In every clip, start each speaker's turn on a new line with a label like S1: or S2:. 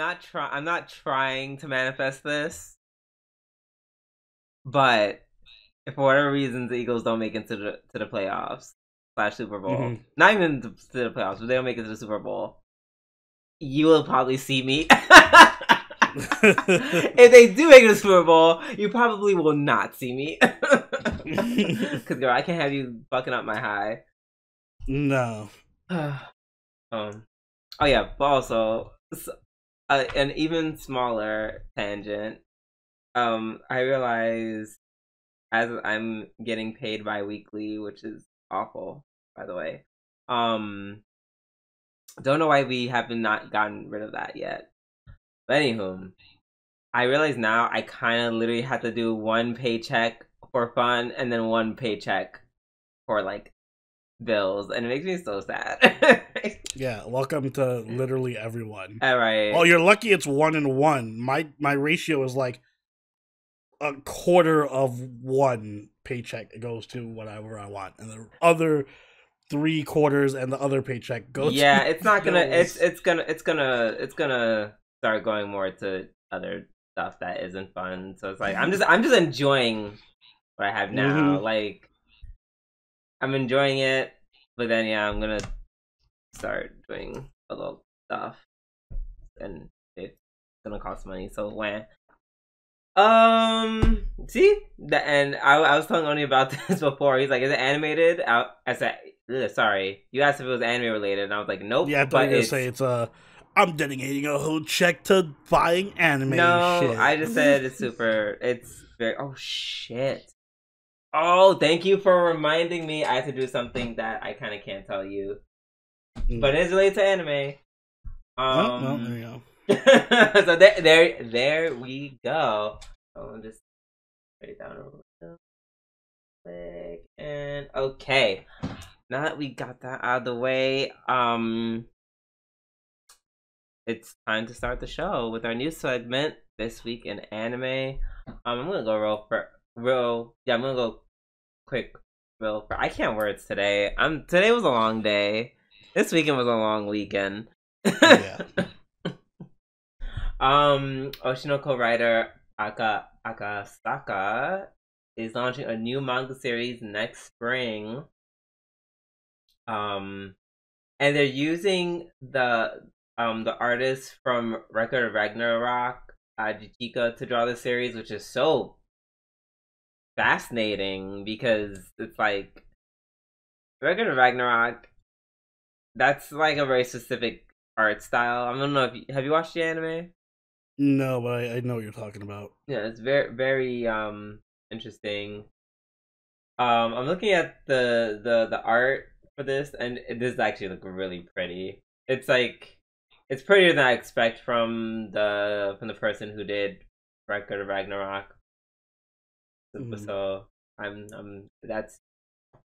S1: I'm not trying to manifest this, but if for whatever reason the Eagles don't make it to the playoffs / Super Bowl, not even to the playoffs, but they don't make it to the Super Bowl, you will probably see me. If they do make it to the Super Bowl, you probably will not see me. Because girl, I can't have you fucking up my high.
S2: No.
S1: Oh yeah, but also an even smaller tangent. I realize as I'm getting paid bi-weekly, which is awful, by the way. Don't know why we have not gotten rid of that yet. But anywho, I realize now I kind of literally have to do one paycheck for fun and then one paycheck for like bills, and it makes me so sad.
S2: Yeah, welcome to literally everyone.
S1: All right.
S2: Oh, you're lucky it's 1 and 1. My ratio is like a quarter of one paycheck. It goes to whatever I want, and the other 3/4 and the other paycheck goes.
S1: Yeah,
S2: to
S1: it's not gonna.
S2: bills.
S1: It's gonna start going more to other stuff that isn't fun. So it's like I'm just enjoying what I have now. Like I'm enjoying it, but then yeah, I'm gonna start doing other stuff, and it's gonna cost money. So when see the and I was telling Oni about this before. He's like, "Is it animated?" I said, "Sorry." You asked if it was anime related, and I was like, "Nope."
S2: Yeah, I thought you were gonna say it's I'm dedicating a whole check to buying anime.
S1: No,
S2: shit.
S1: I just said it's super. It's very. Oh shit. Oh, thank you for reminding me. I have to do something that I kind of can't tell you, but it's related to anime.
S2: Well, there you go.
S1: So there we go. I'll just write it down real quick. And okay, now that we got that out of the way, it's time to start the show with our new segment, This Week in Anime. I'm gonna go I'm gonna go quick I can't words today. Today was a long day. This weekend was a long weekend.
S2: Yeah.
S1: Oshinoko writer Akasaka is launching a new manga series next spring. And they're using the artist from Record of Ragnarok, Jichika, to draw the series, which is so fascinating because it's like Record of Ragnarok. That's like a very specific art style. I don't know if have you watched the anime?
S2: No, but I know what you're talking about.
S1: Yeah, it's very very interesting. I'm looking at the art for this, and this actually look really pretty. It's like it's prettier than I expect from the person who did Record of Ragnarok. So I'm that's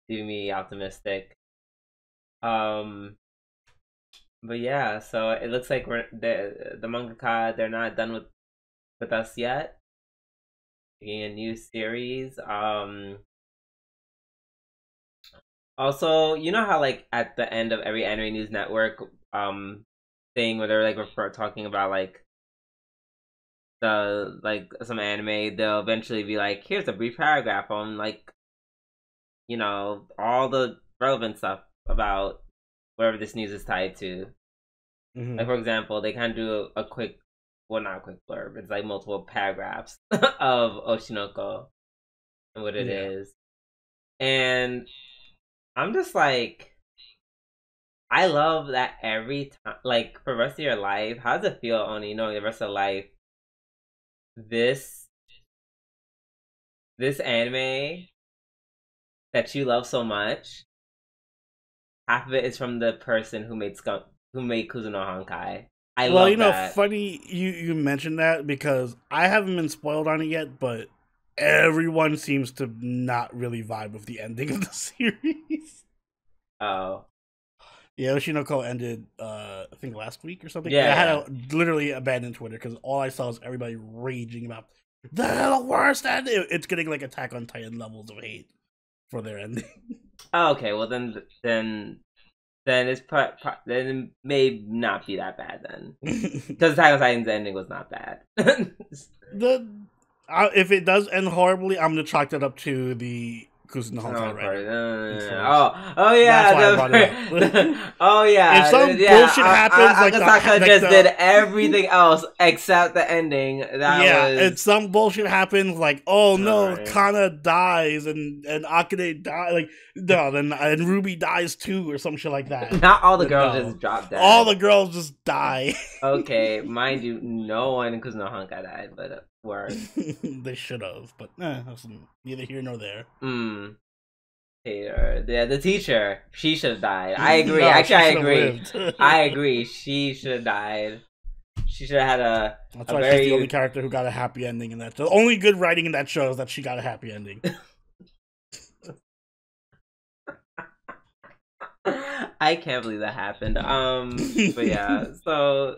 S1: leaving me optimistic. But yeah, so it looks like the mangaka, they're not done with us yet. Making a new series. Also, you know how like at the end of every anime news network thing where they're like talking about like some anime, they'll eventually be like, here's a brief paragraph on like, you know, all the relevant stuff about whatever this news is tied to. Like for example, they kind of do a quick, well, not a quick blurb. It's like multiple paragraphs of Oshinoko and what it is, and I'm just like, I love that every time. Like for the rest of your life, how does it feel, Oni, knowing the rest of life this anime that you love so much, half of it is from the person who made Kuzuno Honkai. I love that.
S2: Funny you mentioned that because I haven't been spoiled on it yet, but everyone seems to not really vibe with the ending of the series.
S1: Oh.
S2: Yeah, Oshinoko ended, I think last week or something.
S1: Yeah,
S2: I had to literally abandon Twitter because all I saw was everybody raging about the worst ending. It's getting like Attack on Titan levels of hate for their ending.
S1: Oh, okay. Well, then then then it may not be that bad then, because Attack on Titan's ending was not bad.
S2: If it does end horribly, I'm gonna chalk that up to the Kusuno Honkai writing.
S1: Oh yeah,
S2: that's why I brought it up.
S1: Oh yeah,
S2: if some bullshit happens, like
S1: Akasaka just did everything else except the ending.
S2: And some bullshit happens, like no, Kana dies and Akane dies, like no, then and Ruby dies too, or some shit like that.
S1: Not all the girls just drop dead.
S2: All the girls just die.
S1: Okay, mind you, no one in Kusuno Honkai died, but
S2: they should have, but neither here nor there.
S1: The teacher, she should have died. I agree. Actually, I agree. I agree. She should have died. She should have had a.
S2: That's why she's the only character who got a happy ending in that show. The only good writing in that show is that she got a happy ending.
S1: I can't believe that happened. But yeah, so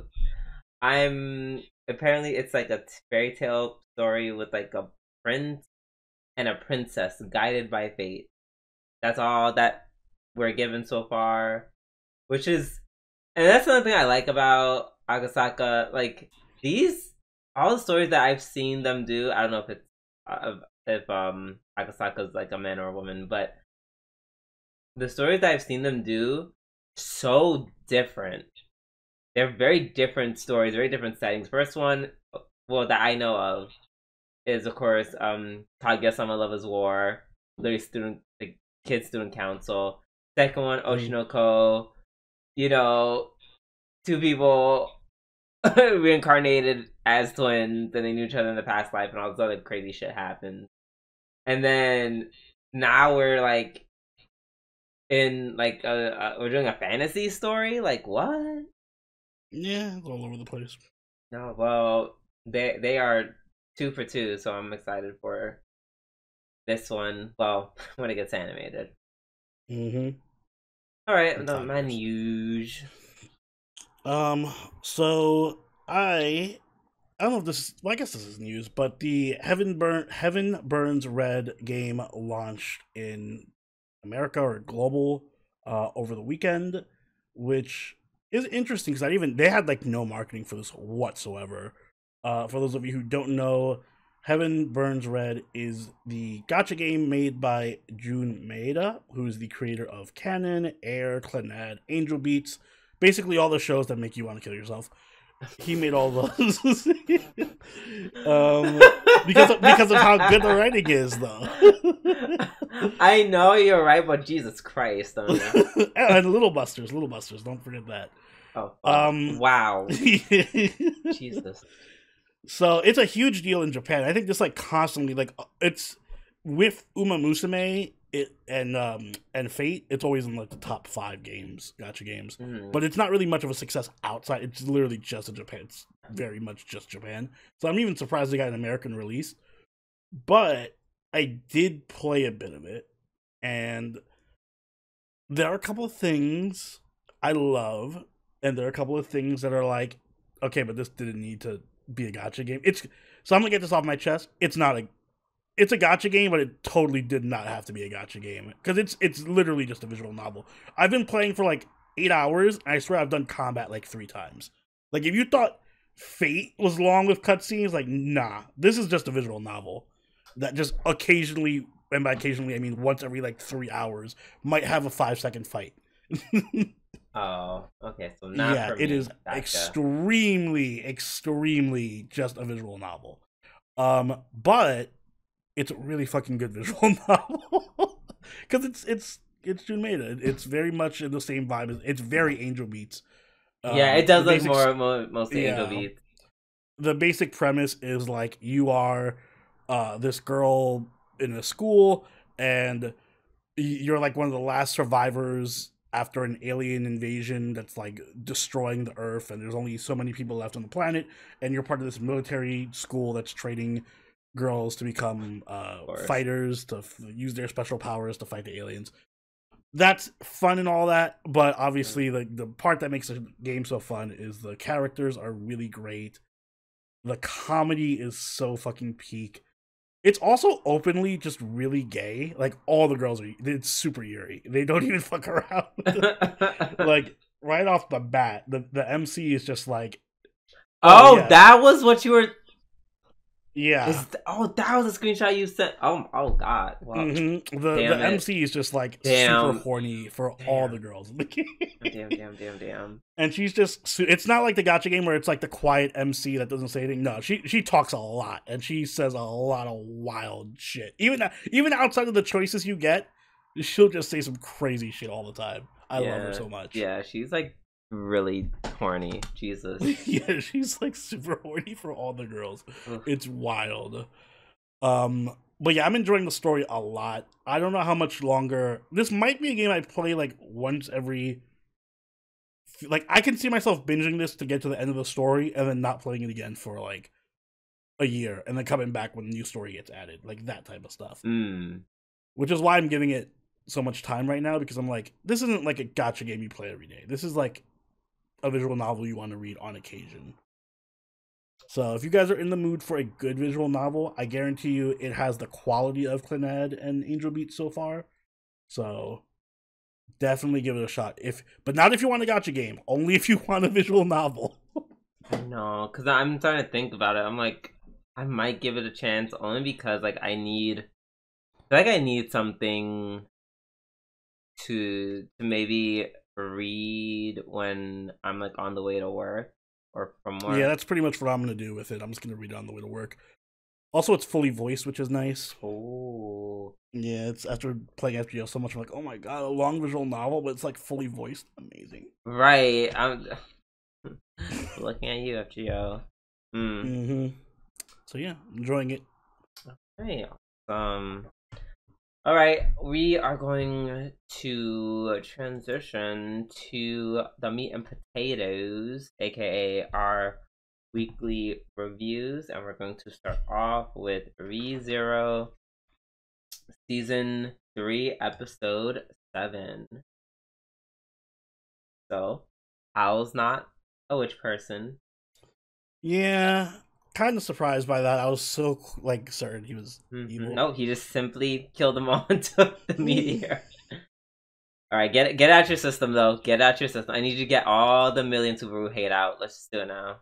S1: apparently it's like a fairy tale story with like a prince and a princess guided by fate. That's all that we're given so far, and that's another thing I like about Akasaka. Like all the stories that I've seen them do. I don't know if Akasaka is like a man or a woman, but the stories that I've seen them do so different. They're very different stories, very different settings. First one, that I know of, is of course Kaguya-sama Love is War, literally Kid Student Council. Second one, Oshinoko. Two people reincarnated as twins, and they knew each other in the past life, and all this other crazy shit happened. And then now we're like in like we're doing a fantasy story. Like what?
S2: Yeah, it's all over the place.
S1: No, well, they are 2 for 2, so I'm excited for this one. Well, when it gets animated. All right, my news.
S2: So I don't know if this is. Well, I guess this is news, but the Heaven Burns Red game launched in America or global over the weekend, which is interesting because they had like no marketing for this whatsoever. For those of you who don't know, Heaven Burns Red is the gacha game made by Jun Maeda, who is the creator of Canon, Air, Clannad, Angel Beats, basically all the shows that make you want to kill yourself. He made all those because of how good the writing is, though.
S1: I know you're right, but Jesus Christ,
S2: and Little Busters, don't forget that.
S1: Oh, wow, Jesus.
S2: So it's a huge deal in Japan. I think this like constantly like it's with Uma Musume and Fate. It's always in like the top 5 gacha games. But it's not really much of a success outside. It's literally just in Japan. It's very much just Japan. So I'm even surprised they got an American release. But I did play a bit of it, and there are a couple of things I love, and there are a couple of things that are like, okay, but this didn't need to be a gacha game. So I'm gonna get this off my chest. It's a gacha game, but it totally did not have to be a gacha game because it's literally just a visual novel. I've been playing for like 8 hours, and I swear I've done combat like 3 times. Like if you thought Fate was long with cutscenes, like nah, this is just a visual novel that just occasionally, and by occasionally I mean once every like 3 hours, might have a 5-second fight.
S1: Oh, okay. So not for me.
S2: It is
S1: gotcha.
S2: extremely just a visual novel. But it's a really fucking good visual novel because it's Jun Maeda. It's very much in the same vibe. It's very Angel Beats.
S1: Yeah, it does look mostly Angel Beats.
S2: The basic premise is like you are this girl in a school, and you're like one of the last survivors after an alien invasion that's like destroying the Earth, and there's only so many people left on the planet, and you're part of this military school that's training girls to become fighters, to use their special powers to fight the aliens. That's fun and all that, but obviously the part that makes the game so fun is the characters are really great. The comedy is so fucking peak. It's also openly just really gay. Like all the girls it's super eerie. They don't even fuck around. Like right off the bat, the MC is just like,
S1: oh, that was what you were.
S2: Yeah.
S1: That was a screenshot you sent. Oh God. Well,
S2: the MC is just like super horny for all the girls in the game.
S1: Damn.
S2: And she's just, it's not like the gacha game where it's like the quiet MC that doesn't say anything. No, she talks a lot and she says a lot of wild shit. Even outside of the choices you get, she'll just say some crazy shit all the time. I love her so much.
S1: Yeah, she's like really horny. Jesus.
S2: Yeah, she's like super horny for all the girls. Ugh. It's wild. But yeah, I'm enjoying the story a lot. I don't know how much longer. This might be a game I play like once every. Like I can see myself binging this to get to the end of the story and then not playing it again for like a year and then coming back when a new story gets added, like that type of stuff. Which is why I'm giving it so much time right now, because I'm like, this isn't like a gacha game you play every day. This is like a visual novel you want to read on occasion. So if you guys are in the mood for a good visual novel, I guarantee you it has the quality of Clannad and Angel Beats so far. So definitely give it a shot. But not if you want a gacha game. Only if you want a visual novel.
S1: No, because I'm trying to think about it. I'm like, I might give it a chance only because like I need something to maybe read when I'm like on the way to work or from work.
S2: Yeah, that's pretty much what I'm gonna do with it. I'm just gonna read it on the way to work. Also, it's fully voiced, which is nice.
S1: Oh.
S2: Yeah, it's after playing FGO so much, I'm like, oh my god, a long visual novel, but it's like fully voiced. Amazing.
S1: Right. I'm looking at you, FGO.
S2: So yeah, enjoying it.
S1: Okay. Alright, we are going to transition to the meat and potatoes, aka our weekly reviews, and we're going to start off with ReZero Season 3, Episode 7. So, Owl's not a witch person.
S2: Yeah, kind of surprised by that. I was so like certain he was evil.
S1: No, he just simply killed them all and took the meteor. Alright, get out your system though. Get out your system. I need you to get all the million Subaru hate out. Let's just do it now.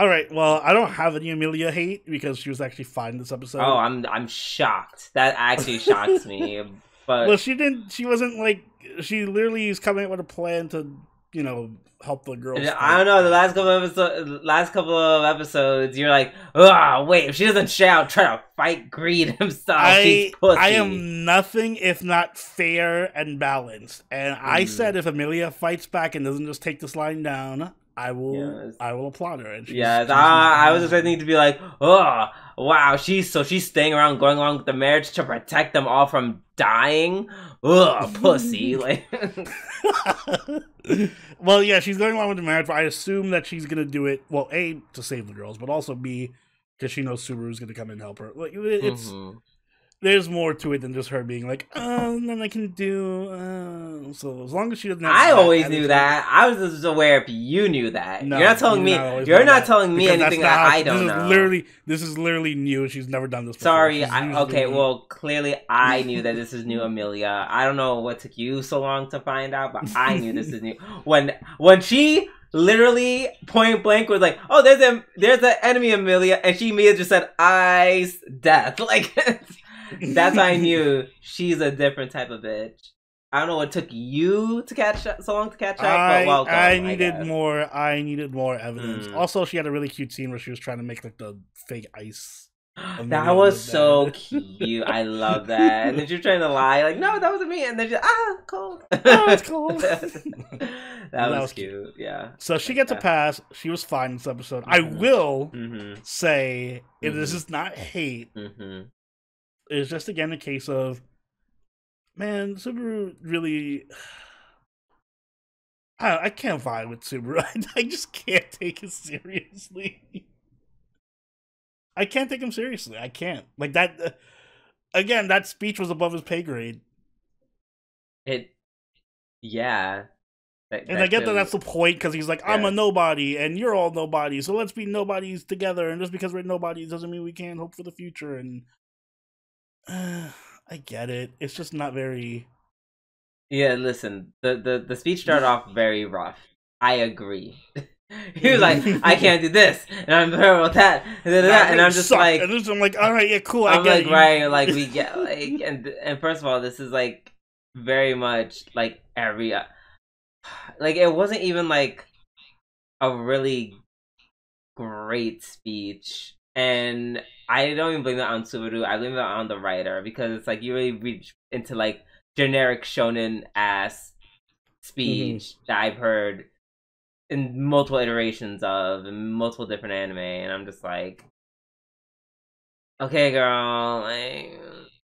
S2: Alright, well, I don't have any Amelia hate because she was actually fine this episode.
S1: Oh, I'm shocked. That actually shocks me. But
S2: well, she wasn't like, she literally is coming up with a plan to, you know, help the girls.
S1: I don't know, the last couple of episodes, you're like, oh wait, if she doesn't shout, try to fight Greed himself. She's pussy.
S2: I am nothing if not fair and balanced. And I said if Amelia fights back and doesn't just take this line down, I will applaud her. And
S1: I was expecting to be like, oh wow, she's staying around, going along with the marriage to protect them all from dying. Ugh, pussy. Like,
S2: well, yeah, she's going along with the marriage, but I assume that she's gonna do it. Well, A, to save the girls, but also B, because she knows Subaru's gonna come and help her. Like, it's there's more to it than just her being like, oh, nothing I can do. So as long as she doesn't have
S1: I always knew that. I was just aware if you knew that. No, you're not telling me. You're not telling me anything that I don't know.
S2: This is literally new. She's never done this before.
S1: Sorry. Okay, well, clearly I knew that this is new, Amelia. I don't know what took you so long to find out, but I knew this is new. When she literally point blank was like, oh, there's an enemy, Amelia, and she immediately just said, ice, death. Like, that's how I knew she's a different type of bitch. I don't know what took you to catch so long to catch up, but welcome. I needed
S2: more evidence. Also, she had a really cute scene where she was trying to make like the fake ice.
S1: That was so cute. I love that. And then she was trying to lie, like, no, that wasn't me. And then she's cold.
S2: Oh, it's cold.
S1: that was cute. Yeah.
S2: So she gets a pass. She was fine this episode. I will say, if this is not hate, it's just again a case of, man, Subaru really. I can't vibe with Subaru. I just can't take it seriously. I can't take him seriously. I can't. Like that. Again, that speech was above his pay grade.
S1: Yeah.
S2: And I get that that's the point, because he's like, I'm a nobody, and you're all nobodies, so let's be nobodies together, and just because we're nobodies doesn't mean we can't hope for the future, and I get it. It's just not very.
S1: Yeah, listen, the speech started off very rough. I agree. He was like, I can't do this, and I'm terrible at that, and,
S2: That
S1: and I'm just
S2: sucked.
S1: like,
S2: And I'm like, all right, yeah, cool.
S1: I'm
S2: get
S1: like,
S2: it.
S1: right, like we get like, and first of all, this is like very much like every, like it wasn't even like a really great speech, and I don't even blame that on Subaru. I blame that on the writer because it's like you really reach into like generic shonen ass speech that I've heard in multiple iterations of in multiple different anime, and I'm just like, okay, girl, like,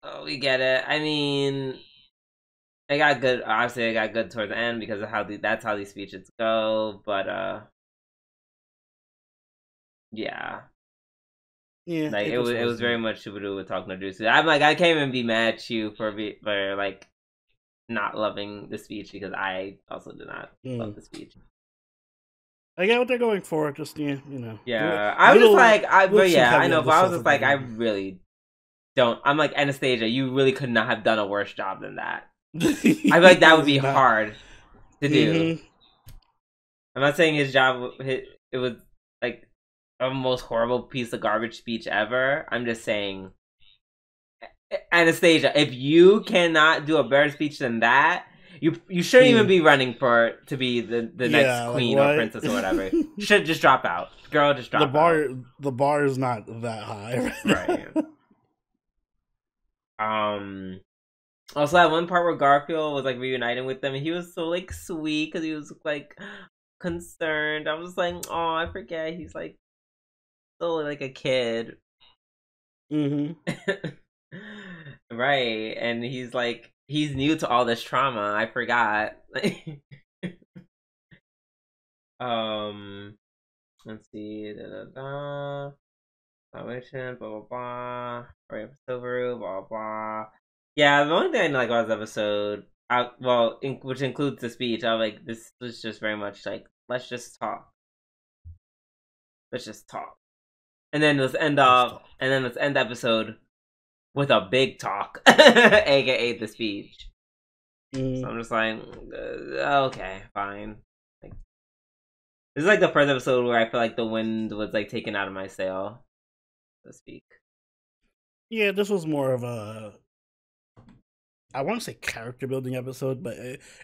S1: oh, we get it. I mean, I got good. Obviously, I got good towards the end because of how that's how these speeches go. But yeah,
S2: Yeah,
S1: like
S2: it
S1: was very much Subaru with talking to Jutsu. I'm like, I can't even be mad at you for like not loving the speech because I also did not love the speech.
S2: I get what they're going for. Just you know.
S1: Yeah, I was just like, but yeah, I know, but I was just like, I
S2: beginning.
S1: really don't. I'm like, Anastasia, you really could not have done a worse job than that. I feel like that would be hard to do. I'm not saying his job, it was like a most horrible piece of garbage speech ever. I'm just saying, Anastasia, if you cannot do a better speech than that, you shouldn't even be running to be the next queen or princess or whatever. You should just drop out, girl. Just drop out.
S2: The bar is not that high,
S1: right? Also, that one part where Garfield was like reuniting with them, and he was so like sweet because he was like concerned. I was like, oh, I forget. He's like still like a kid. Right, and he's like he's new to all this trauma. I forgot. Let's see. Salvation, blah blah blah. Right, Silveru, blah blah. Yeah, the only thing I like about this episode, which includes the speech, I was like, this was just very much like, let's just talk. Let's just talk, and then let's end the episode with a big talk, aka the speech. So I'm just like, okay, fine. Like, this is like the first episode where I feel like the wind was like taken out of my sail, so to speak.
S2: Yeah, this was more of a, I want to say character building episode, but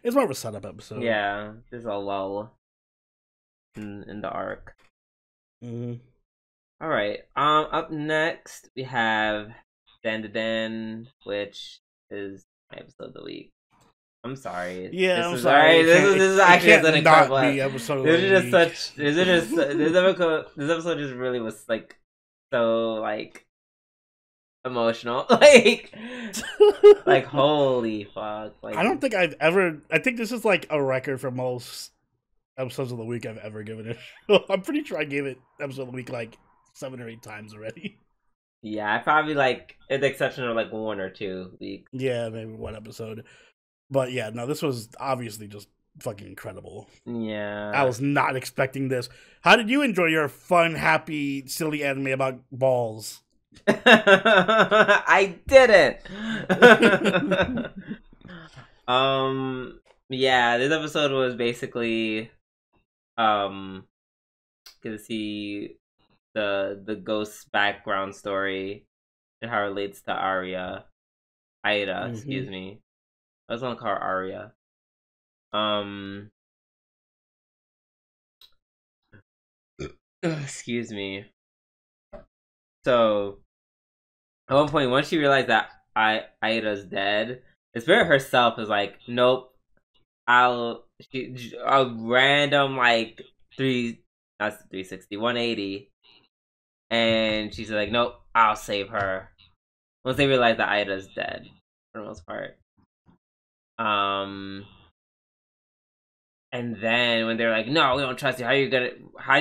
S2: it's more of a setup episode.
S1: Yeah, there's a lull in the arc. All right. Up next we have Dandadan, which is my episode of the week. I'm sorry.
S2: Yeah, I'm sorry.
S1: This is actually an incredible
S2: episode.
S1: This episode just really was like so like emotional. like holy fuck. Like,
S2: I don't think I've ever. I think this is like a record for most episodes of the week I've ever given it. I'm pretty sure I gave it episode of the week like 7 or 8 times already.
S1: Yeah, I probably like, with the exception of like 1 or 2 weeks.
S2: Yeah, maybe 1 episode. But yeah, no, this was obviously just fucking incredible.
S1: Yeah.
S2: I was not expecting this. How did you enjoy your fun, happy, silly anime about balls?
S1: I didn't. Yeah, this episode was basically gonna see the ghost's background story and how it relates to Aida, excuse me. I was gonna call her Aria. Excuse me. So at one point, once she realized that Aida's dead, the spirit herself is like, nope, a random like 180, and she's like, nope, I'll save her. Once they realize that Aida's dead, for the most part. And then when they're like, no, we don't trust you. How do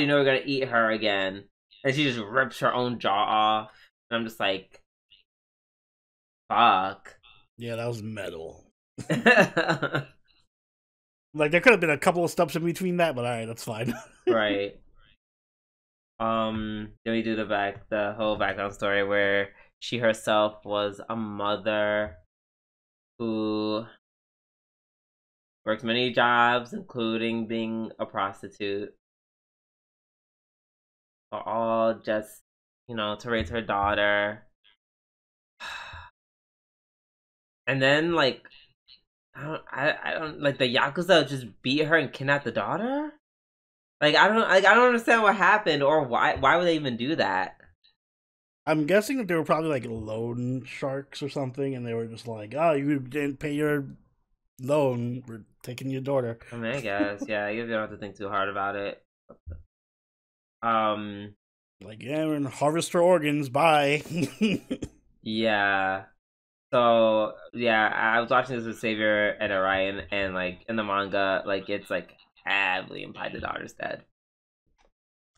S1: you know we're gonna eat her again? And she just rips her own jaw off. And I'm just like, fuck.
S2: Yeah, that was metal. Like, there could have been a couple of steps in between that, but alright, that's fine.
S1: Right. Then we do the whole background story where she herself was a mother who worked many jobs, including being a prostitute, all just, you know, to raise her daughter. And then, like, I don't like the Yakuza just beat her and kidnap the daughter. Like, I don't understand what happened or why would they even do that.
S2: I'm guessing that they were probably like loan sharks or something, and they were just like, "Oh, you didn't pay your loan. We're taking your daughter."
S1: I mean, I guess, yeah, I guess you don't have to think too hard about it.
S2: Like, yeah, we're gonna harvest her organs. Bye.
S1: Yeah. So yeah, I was watching this with Savior and Orion, and like in the manga, like it's like heavily implied the daughter's dead.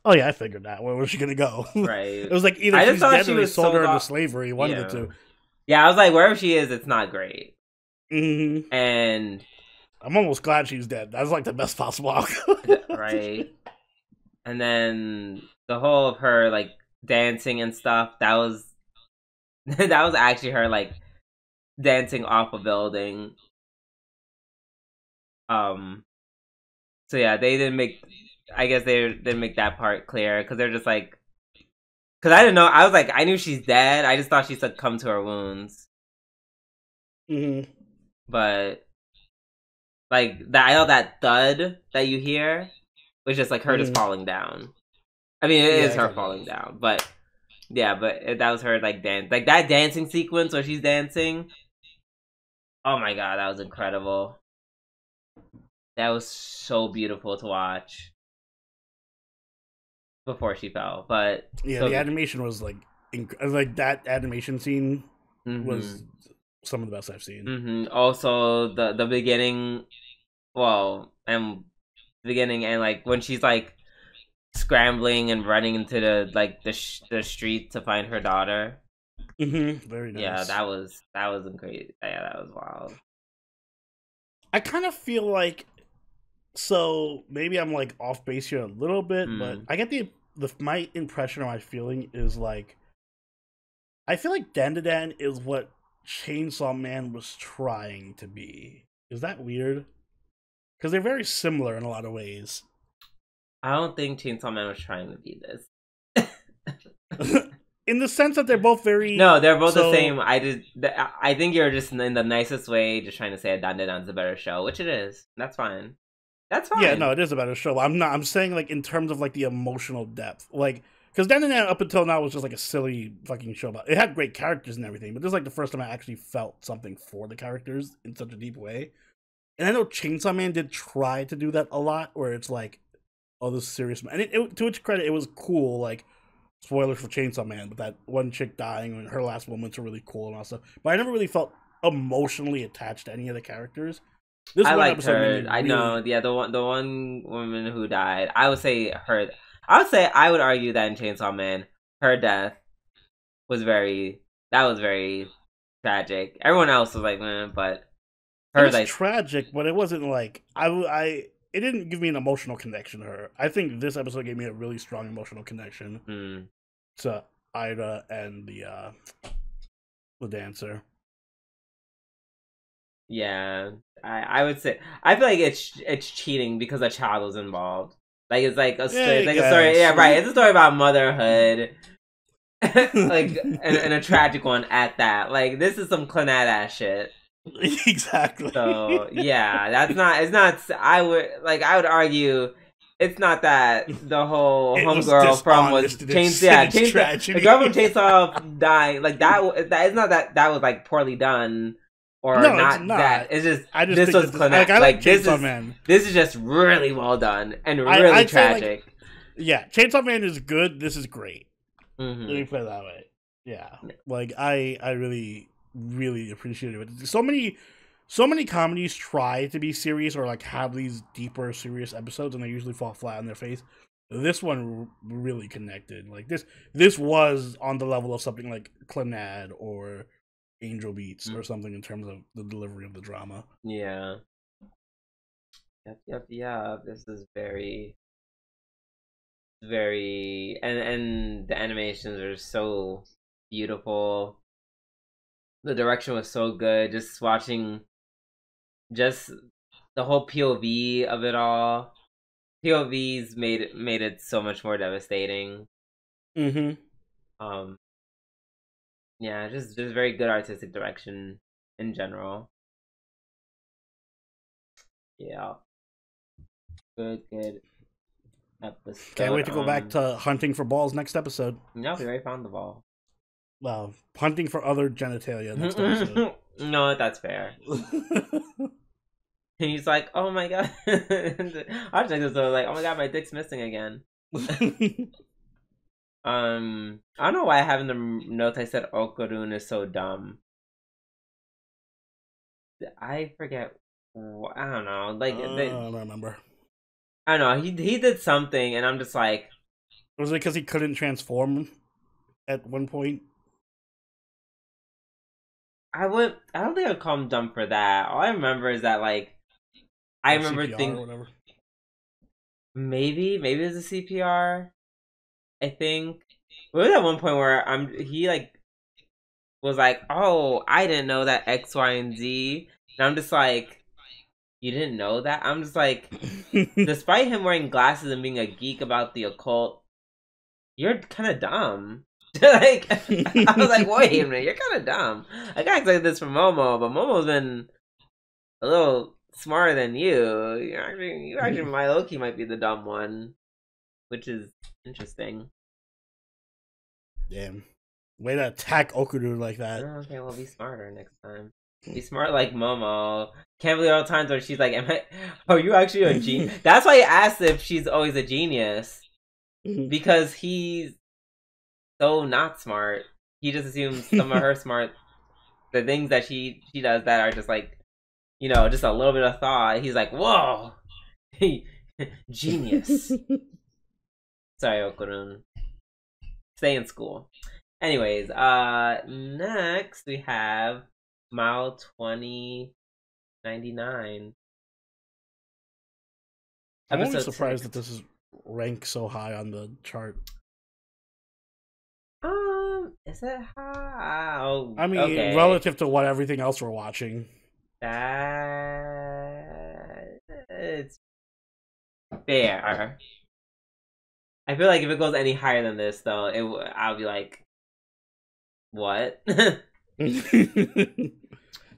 S2: Oh yeah, I figured that. Where was she gonna go?
S1: Right.
S2: It was like either
S1: I just
S2: she's
S1: thought
S2: dead
S1: she
S2: or they
S1: was
S2: sold
S1: sold
S2: her into
S1: off.
S2: slavery. One of the two.
S1: Yeah, I was like, wherever she is, it's not great.
S2: Mm-hmm.
S1: And
S2: I'm almost glad she's dead. That's like the best possible outcome.
S1: right. And then the whole of her like dancing and stuff, that was that was actually her like dancing off a building. So yeah, they didn't make. I guess they didn't make that part clear because they're just like, because I didn't know. I was like, I knew she's dead. I just thought she succumbed to her wounds.
S2: Mm-hmm.
S1: But like that, I know that thud that you hear was just like her just falling down. I mean, it is her falling down, but yeah, but that was her like dance, like that dancing sequence where she's dancing. Oh my god, that was incredible. That was so beautiful to watch before she fell. But
S2: yeah,
S1: so
S2: the animation was like like that animation scene was some of the best I've seen.
S1: Also, the beginning, well, and beginning and like when she's like scrambling and running into the like the street to find her daughter.
S2: Very nice.
S1: Yeah, that was crazy. Yeah, that was wild.
S2: I kind of feel like, so maybe I'm like off base here a little bit, but I get the my impression or my feeling is like, I feel like Dandadan is what Chainsaw Man was trying to be. Is that weird? Because they're very similar in a lot of ways.
S1: I don't think Chainsaw Man was trying to be this.
S2: In the sense that they're both very...
S1: No, they're both the same. I think you're just in the nicest way just trying to say Dandadan's a better show, which it is. That's fine. That's fine.
S2: Yeah, no, it is a better show. I'm saying like in terms of like the emotional depth. Like, because Dandadan up until now was just like a silly fucking show. It had great characters and everything, but this is like the first time I actually felt something for the characters in such a deep way. And I know Chainsaw Man did try to do that a lot, where it's like, oh, this is serious. And to its credit, it was cool. Like, spoilers for Chainsaw Man, but that one chick dying and her last moments are really cool and all stuff. But I never really felt emotionally attached to any of the characters.
S1: This I liked her. Really... I know, yeah, the one woman who died. I would say her. I would argue that in Chainsaw Man, her death was very tragic. Everyone else was like, but
S2: her, it was like tragic, but it wasn't like it didn't give me an emotional connection to her. I think this episode gave me a really strong emotional connection to Ida and the dancer.
S1: Yeah, I would say I feel like it's cheating because a child was involved. Like it's like a story, a story. Yeah, right. It's a story about motherhood, like and a tragic one at that. Like this is some Clannad ass shit.
S2: Exactly.
S1: So yeah, that's not. It's not. I would argue. It's not that the whole homegirl from was changed. Yeah, changed. The girl from Chainsaw dying. Like that. It's not that was like poorly done. Or no, not, it's not that. It's just this was Clannad. Like Chainsaw Man. This is just really well done and really tragic.
S2: Like, yeah, Chainsaw Man is good. This is great. Let me put it that way. Yeah, like I really appreciate it. So many comedies try to be serious or like have these deeper serious episodes, and they usually fall flat on their face. This one really connected. Like this was on the level of something like Clannad or Angel Beats or something in terms of the delivery of the drama.
S1: Yeah. Yeah. This is very and the animations are so beautiful. The direction was so good. Just watching, just the whole POV of it all. POVs made it so much more devastating. Yeah, just very good artistic direction in general. Yeah, good episode.
S2: Can't wait to go back to hunting for balls next episode.
S1: No, we already found the ball.
S2: Well, hunting for other genitalia next episode.
S1: No, that's fair. And he's like, "Oh my god!" I was like, "Oh my god, my dick's missing again." I don't know why I have in the notes I said Okurun is so dumb. I forget. I don't know. Like,
S2: I don't remember.
S1: I don't know. He did something, and I'm just like,
S2: was it because he couldn't transform at one point?
S1: I don't think I'd call him dumb for that. All I remember is that, like, I remember thinking maybe it was a CPR. I think there was at one point where he like was like, "Oh, I didn't know that X, Y, and Z," and I'm just like, "You didn't know that?" I'm just like, despite him wearing glasses and being a geek about the occult, you're kind of dumb. Like, I was like, wait a minute, you're kind of dumb. I got expected this from Momo, but Momo's been a little smarter than you. You actually, my Loki might be the dumb one, which is interesting.
S2: Damn. Way to attack Okuru like that.
S1: Oh, okay, well, be smarter next time. Be smart like Momo. Can't believe all the times where she's like, are you actually a genius? That's why he asked if she's always a genius. Because he's so not smart. He just assumes some of her the things that she does that are just like, just a little bit of thought. He's like, whoa, genius. Sorry, Okurun. Stay in school. Anyways, next we have Maou 2099.
S2: I'm only surprised that this is ranked so high on the chart.
S1: Is it high? Oh,
S2: I mean,
S1: okay.
S2: Relative to what everything else we're watching.
S1: It's fair. I feel like if it goes any higher than this, though, I'll be like, what?
S2: To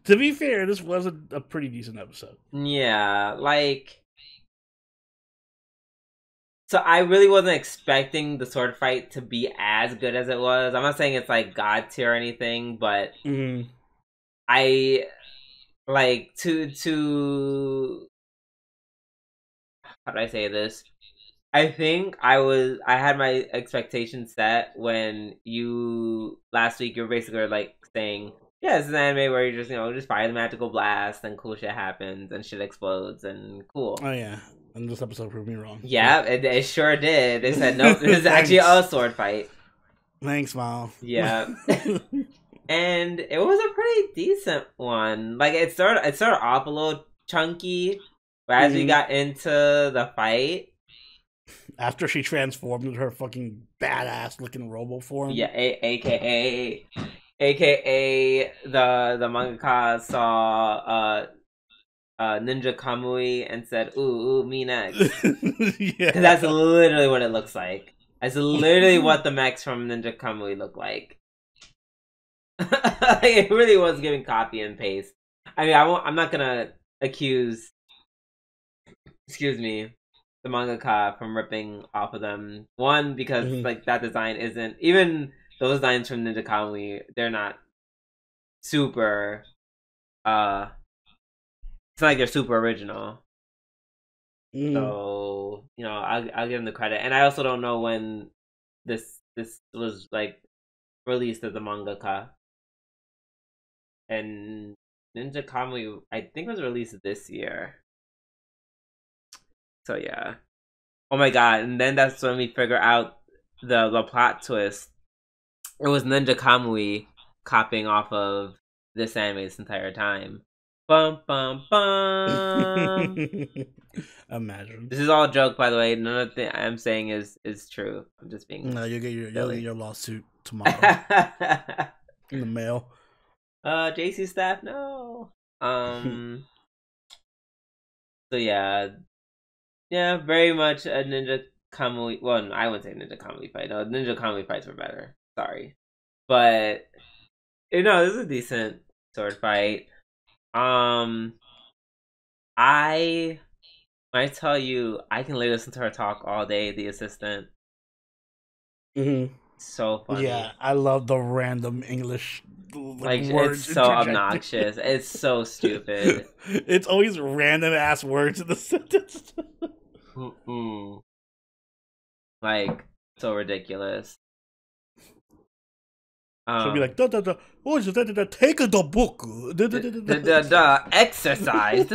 S2: be fair, this was a pretty decent episode.
S1: Yeah, like, so I really wasn't expecting the sword fight to be as good as it was. I'm not saying it's like god tier or anything, but I like to how do I say this? I think I had my expectations set when last week you were basically like saying, yeah, this is an anime where you just fire the magical blast and cool shit happens and shit explodes and cool.
S2: Oh yeah. And this episode proved me wrong.
S1: Yeah, it sure did. They said, nope, this is actually a sword fight.
S2: Thanks, Maou.
S1: Yeah. And it was a pretty decent one. Like, it started off a little chunky, but as we got into the fight...
S2: After she transformed into her fucking badass-looking robo form.
S1: Yeah, aka the mangaka saw... Ninja Kamui and said, ooh, me next. Yeah. That's literally what it looks like. That's literally what the mechs from Ninja Kamui look like. It really was giving copy and paste. I mean, I'm not gonna accuse, the mangaka from ripping off of them. One, because like that design isn't, even those designs from Ninja Kamui, they're not super, it's not like they're super original. So, I'll give them the credit. And I also don't know when this was like released as a mangaka. And Ninja Kamui, I think, was released this year. So yeah. Oh my god, and then that's when we figure out the plot twist. It was Ninja Kamui copying off of this anime this entire time. Bum bum bum.
S2: Imagine.
S1: This is all a joke, by the way. None of the I'm saying is true. I'm just being.
S2: No, you'll get your lawsuit tomorrow. in the mail.
S1: JC staff, no. So yeah, very much a ninja comedy. Well, I wouldn't say ninja comedy fight. No, ninja comedy fights were better. Sorry, but this is a decent sword fight. I tell you, I can listen to her talk all day. The assistant, so funny.
S2: Yeah, I love the random English
S1: like
S2: words.
S1: It's so obnoxious. It's so stupid.
S2: It's always random ass words in the sentence.
S1: Like so ridiculous.
S2: She'll be like, what is that? Take the book.
S1: Exercise.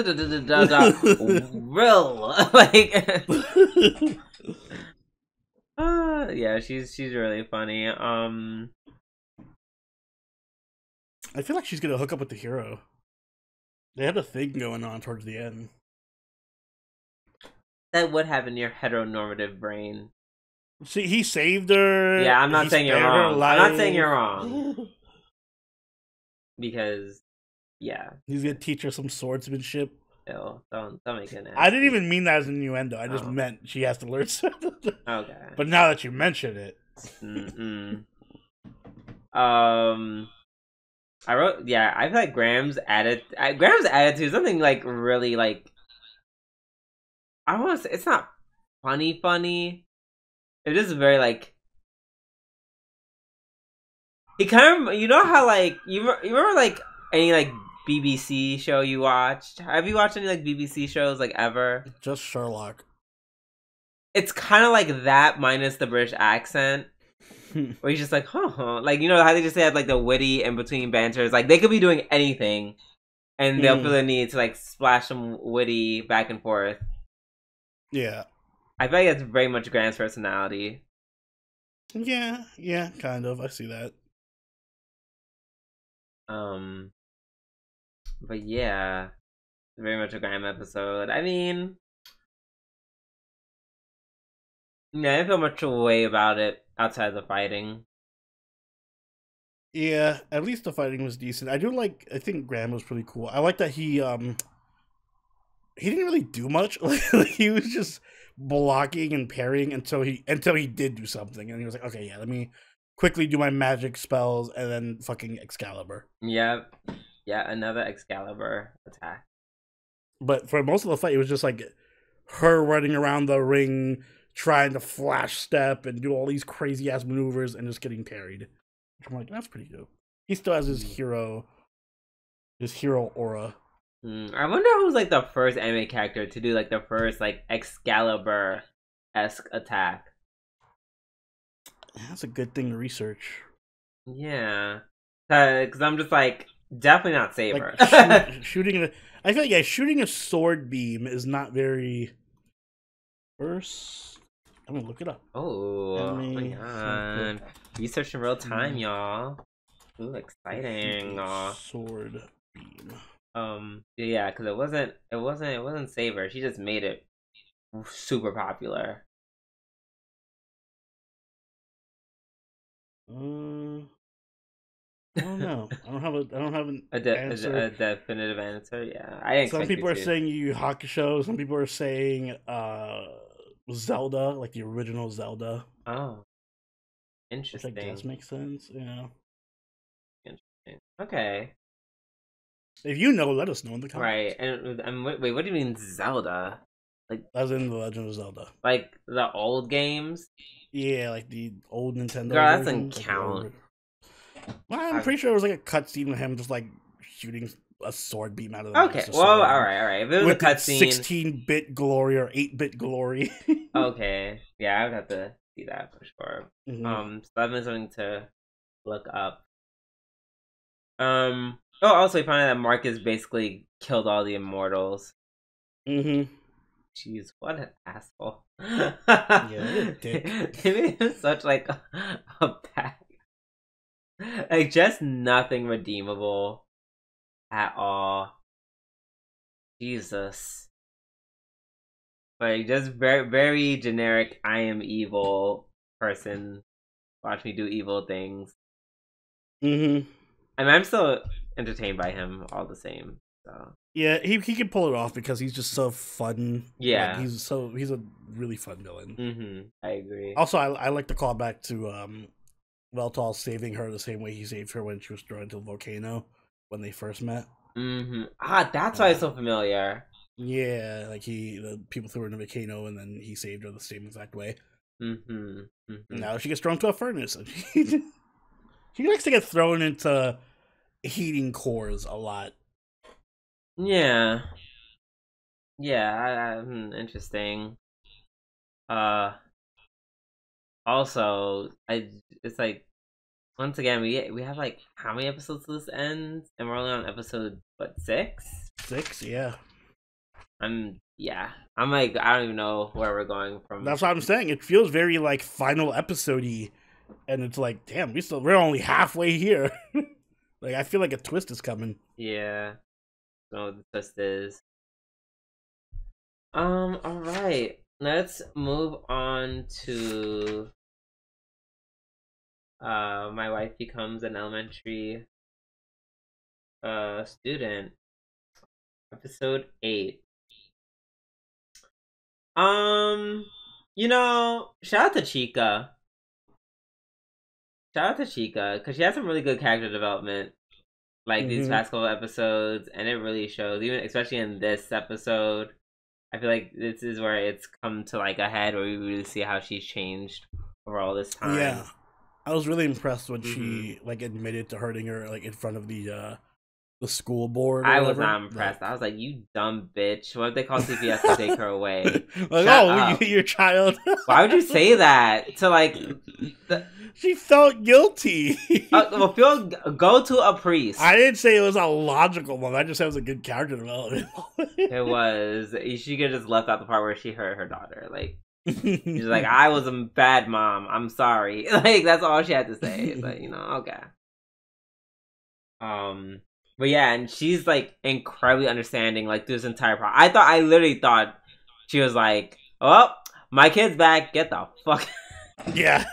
S1: Real. Like. Yeah, she's really funny.
S2: I feel like she's gonna hook up with the hero. They had a thing going on towards the end.
S1: That would have in your heteronormative brain.
S2: See, he saved her.
S1: Yeah, I'm not saying you're wrong. I'm not saying you're wrong. Because, yeah.
S2: He's gonna teach her some swordsmanship.
S1: Ew, don't make it nasty.
S2: I didn't even mean that as an innuendo. I just meant she has to learn something.
S1: Okay.
S2: But now that you mention it.
S1: I feel like Graham's attitude is something like really like, I don't want to say, it's not funny. It is very like, he kind of, you know how like, you remember like any like BBC show you watched? Have you watched any like BBC shows like ever?
S2: Just Sherlock.
S1: It's kind of like that minus the British accent. Where he's just like, like, you know how they just have like the witty in between banters, like they could be doing anything and they'll feel the need to like splash some witty back and forth.
S2: Yeah,
S1: I feel like that's very much Graham's personality.
S2: Yeah, kind of. I see that.
S1: But yeah, very much a Graham episode. I mean, yeah, I didn't feel much way about it outside of the fighting.
S2: Yeah, at least the fighting was decent. I think Graham was pretty cool. I like that he didn't really do much. Like he was just blocking and parrying until he did do something, and he was like, okay, yeah, let me quickly do my magic spells and then fucking Excalibur.
S1: Yep. Yeah, another Excalibur attack.
S2: But for most of the fight, it was just like her running around the ring, trying to flash step and do all these crazy ass maneuvers and just getting parried. I'm like, that's pretty good. He still has his hero aura.
S1: I wonder who's like the first anime character to do like the first like Excalibur-esque attack.
S2: That's a good thing to research.
S1: Yeah, because I'm just like, definitely not Saber.
S2: Like, shooting. I feel like shooting a sword beam is not very. First, I'm gonna look it up.
S1: Oh my god! Research in real time, y'all. Ooh, exciting!
S2: Sword beam.
S1: Yeah, because it wasn't Saber. She just made it super popular.
S2: I don't know. I don't have an answer.
S1: A definitive answer. Yeah, I didn't.
S2: Some people are saying Yu Yu Hakusho. Some people are saying Zelda, like the original Zelda.
S1: Oh, interesting.
S2: Which I guess makes sense. Yeah.
S1: Interesting. Okay.
S2: If you know, let us know in the comments.
S1: Right, and wait, what do you mean Zelda? Like,
S2: as in the Legend of Zelda,
S1: like the old games?
S2: Yeah, like the old Nintendo.
S1: Girl, that doesn't count.
S2: Well, I'm pretty sure it was like a cutscene with him just like shooting a sword beam out of the.
S1: Okay, well, all right. If it was
S2: with
S1: a cutscene,
S2: 16-bit glory or 8-bit glory.
S1: Okay, yeah, I would have to see that for sure. So that means something to look up. Oh, also, we found out that Marcus basically killed all the immortals. Jeez, what an asshole.
S2: Yeah, what a dick.
S1: They made him such like a pack. Like, just nothing redeemable at all. Jesus. Like, just very, very generic, I am evil person. Watch me do evil things. I mean, I'm still entertained by him all the same. So
S2: Yeah, he can pull it off because he's just so fun.
S1: yeah,
S2: like, he's a really fun villain.
S1: I agree.
S2: Also, I like to call back to Veltal saving her the same way he saved her when she was thrown into the volcano when they first met.
S1: That's why it's so familiar.
S2: Yeah, like the people threw her in the volcano and then he saved her the same exact way. Now she gets thrown into a furnace. And she likes to get thrown into heating cores a lot.
S1: Yeah. Yeah, interesting. Also, it's like once again we have like how many episodes till this ends, and we're only on episode 6.
S2: 6, yeah.
S1: I'm like I don't even know where we're going from.
S2: That's what I'm saying. It feels very like final episode-y, and it's like, damn, we're only halfway here. Like I feel like a twist is coming.
S1: Yeah, I don't know what the twist is. All right, let's move on to my wife becomes an elementary student. Episode 8. Shout out to Chica. Because she has some really good character development, like these past couple episodes, and it really shows. Even especially in this episode, I feel like this is where it's come to like a head where we really see how she's changed over all this time.
S2: Yeah, I was really impressed when she like admitted to hurting her like in front of the school board.
S1: I was not impressed. I was like, "You dumb bitch! What if they call CPS to take her away?"
S2: Like, you hit your child.
S1: Why would you say that to like?
S2: She felt guilty.
S1: Go to a priest.
S2: I didn't say it was a logical one. I just said it was a good character development.
S1: It was. She could have just left out the part where she hurt her daughter. Like she's like, "I was a bad mom. I'm sorry." Like that's all she had to say. But okay. But yeah, and she's like incredibly understanding. Like through this entire process, I literally thought she was like, "Oh, my kid's back. Get the fuck."
S2: Yeah,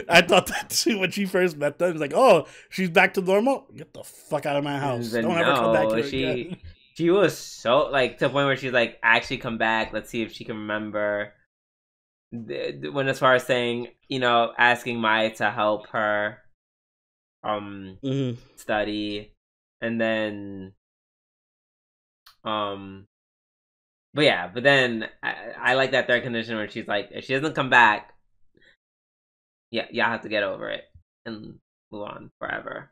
S2: I thought that too when she first met them. It's like, oh, she's back to normal? Get the fuck out of my house. Don't ever come back here again.
S1: She was so, like, to the point where she's like, actually come back. Let's see if she can remember. When as far as saying, asking Mai to help her study. And then, but then I like that third condition where she's like, if she doesn't come back, yeah, y'all have to get over it and move on forever.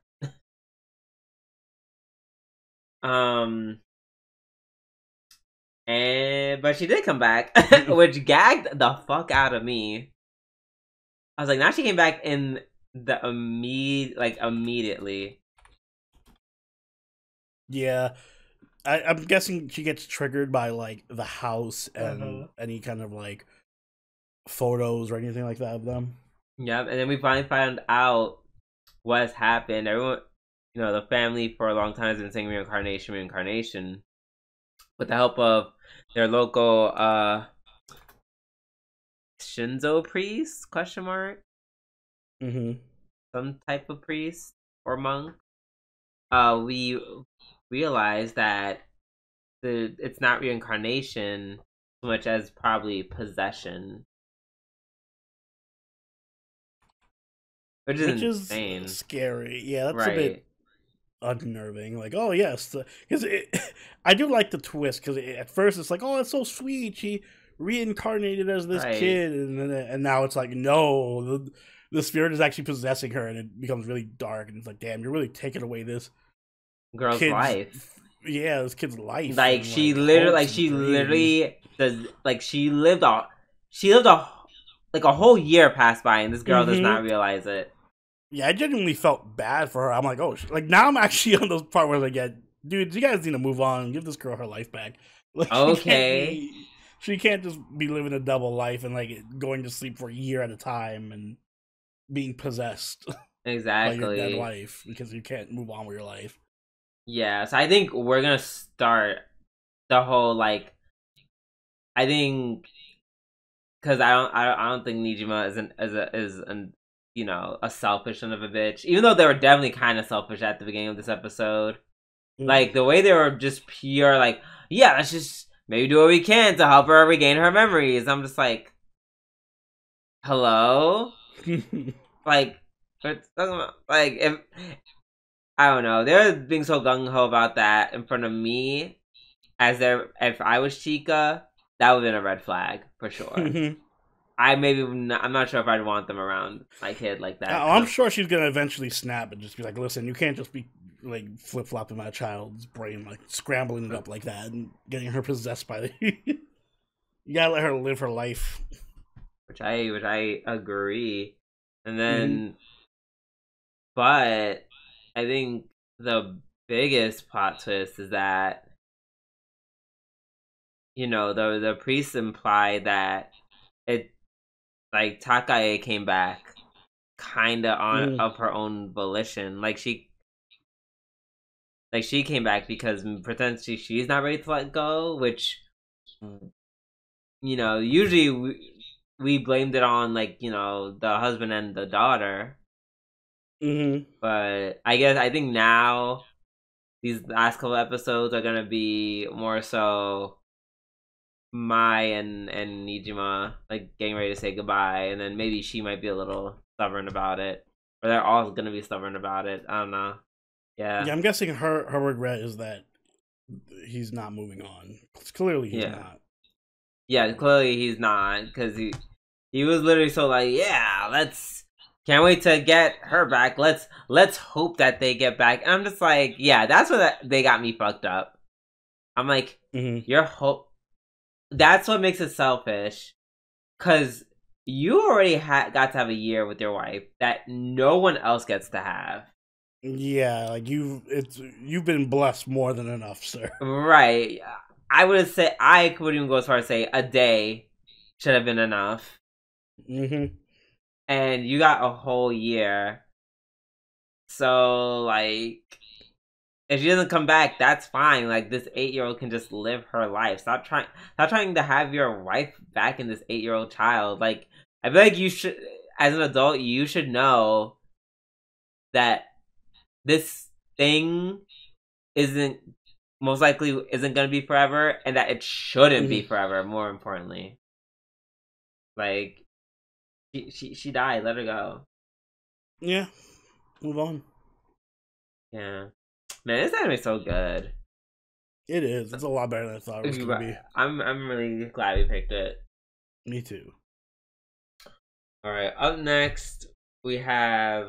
S1: But she did come back, which gagged the fuck out of me. I was like, now she came back in the immediately.
S2: Yeah, I'm guessing she gets triggered by like the house and any kind of like photos or anything like that of them.
S1: Yep, and then we finally found out what's happened. Everyone, the family for a long time has been saying reincarnation. With the help of their local Shinzo priest, ? Some type of priest or monk. We realized that it's not reincarnation so much as probably possession. Which is insane.
S2: Scary. Yeah, that's a bit unnerving. Like, oh yes, because I do like the twist. Because at first it's like, oh, it's so sweet. She reincarnated as this kid, and now it's like, no, the spirit is actually possessing her, and it becomes really dark. And it's like, damn, you're really taking away this
S1: girl's life.
S2: Yeah, this kid's life.
S1: Like she literally lived a whole year passed by, and this girl does not realize it.
S2: Yeah, I genuinely felt bad for her. I'm like, oh, like now I'm actually on those part where like, dude, you guys need to move on. Give this girl her life back. Like,
S1: okay.
S2: She can't just be living a double life and like going to sleep for a year at a time and being possessed.
S1: Exactly.
S2: by your dead wife because you can't move on with your life.
S1: Yeah, so I think we're gonna start the whole like. I think because I don't think Nijima is a selfish son of a bitch. Even though they were definitely kind of selfish at the beginning of this episode. Like, the way they were just pure, like, yeah, let's just maybe do what we can to help her regain her memories. I'm just like, hello? Like, if I don't know, they're being so gung-ho about that in front of me, if I was Chica, that would have been a red flag, for sure. I'm not sure if I'd want them around my kid like that.
S2: I'm sure she's gonna eventually snap and just be like, listen, you can't just be like flip-flopping my child's brain, like scrambling it up like that and getting her possessed by the you gotta let her live her life.
S1: Which I agree. And then but I think the biggest plot twist is that the priests imply that it, like, Takae came back kinda of her own volition. Like she came back because potentially she's not ready to let go, which usually we blamed it on, like, the husband and the daughter. But I think now these last couple episodes are gonna be more so Mai and Nijima, like, getting ready to say goodbye, and then maybe she might be a little stubborn about it, or they're all gonna be stubborn about it. I don't know. Yeah,
S2: I'm guessing her regret is that he's not moving on. Clearly he's not.
S1: Yeah, clearly he's not, because he was literally so like, yeah, can't wait to get her back. Let's hope that they get back. And I'm just like, yeah, that's what they got me fucked up. I'm like, your hope. That's what makes it selfish, because you already got to have a year with your wife that no one else gets to have.
S2: Yeah, like you've been blessed more than enough, sir.
S1: Right. I would even go as far as say a day should have been enough. And you got a whole year. So, like, if she doesn't come back, that's fine. Like, this 8-year-old can just live her life. Stop trying to have your wife back in this 8-year-old child. Like, I feel like you should, as an adult, you should know that this thing most likely isn't going to be forever, and that it shouldn't be forever, more importantly. Like, she died. Let her go.
S2: Yeah. Move on.
S1: Yeah. Man, this anime is so good.
S2: It is. It's a lot better than I thought it was going to be.
S1: I'm really glad we picked it.
S2: Me too.
S1: Alright, up next, we have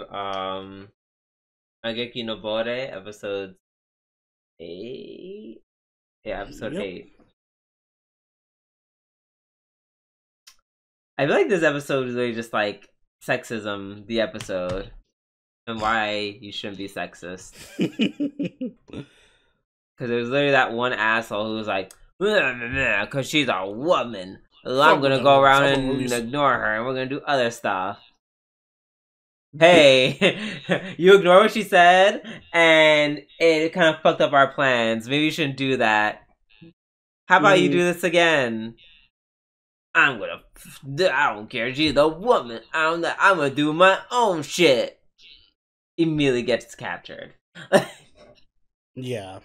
S1: Nageki no Bourei, episode 8. Yeah, episode 8. I feel like this episode is really just like sexism, the episode, and why you shouldn't be sexist. Because there was literally that one asshole who was like, because she's a woman, I'm gonna go around and ignore her, and we're gonna do other stuff. Hey, you ignore what she said, and it kind of fucked up our plans. Maybe you shouldn't do that. How about you do this again? I don't care. She's a woman. I'm gonna do my own shit. Immediately gets captured.
S2: Yeah.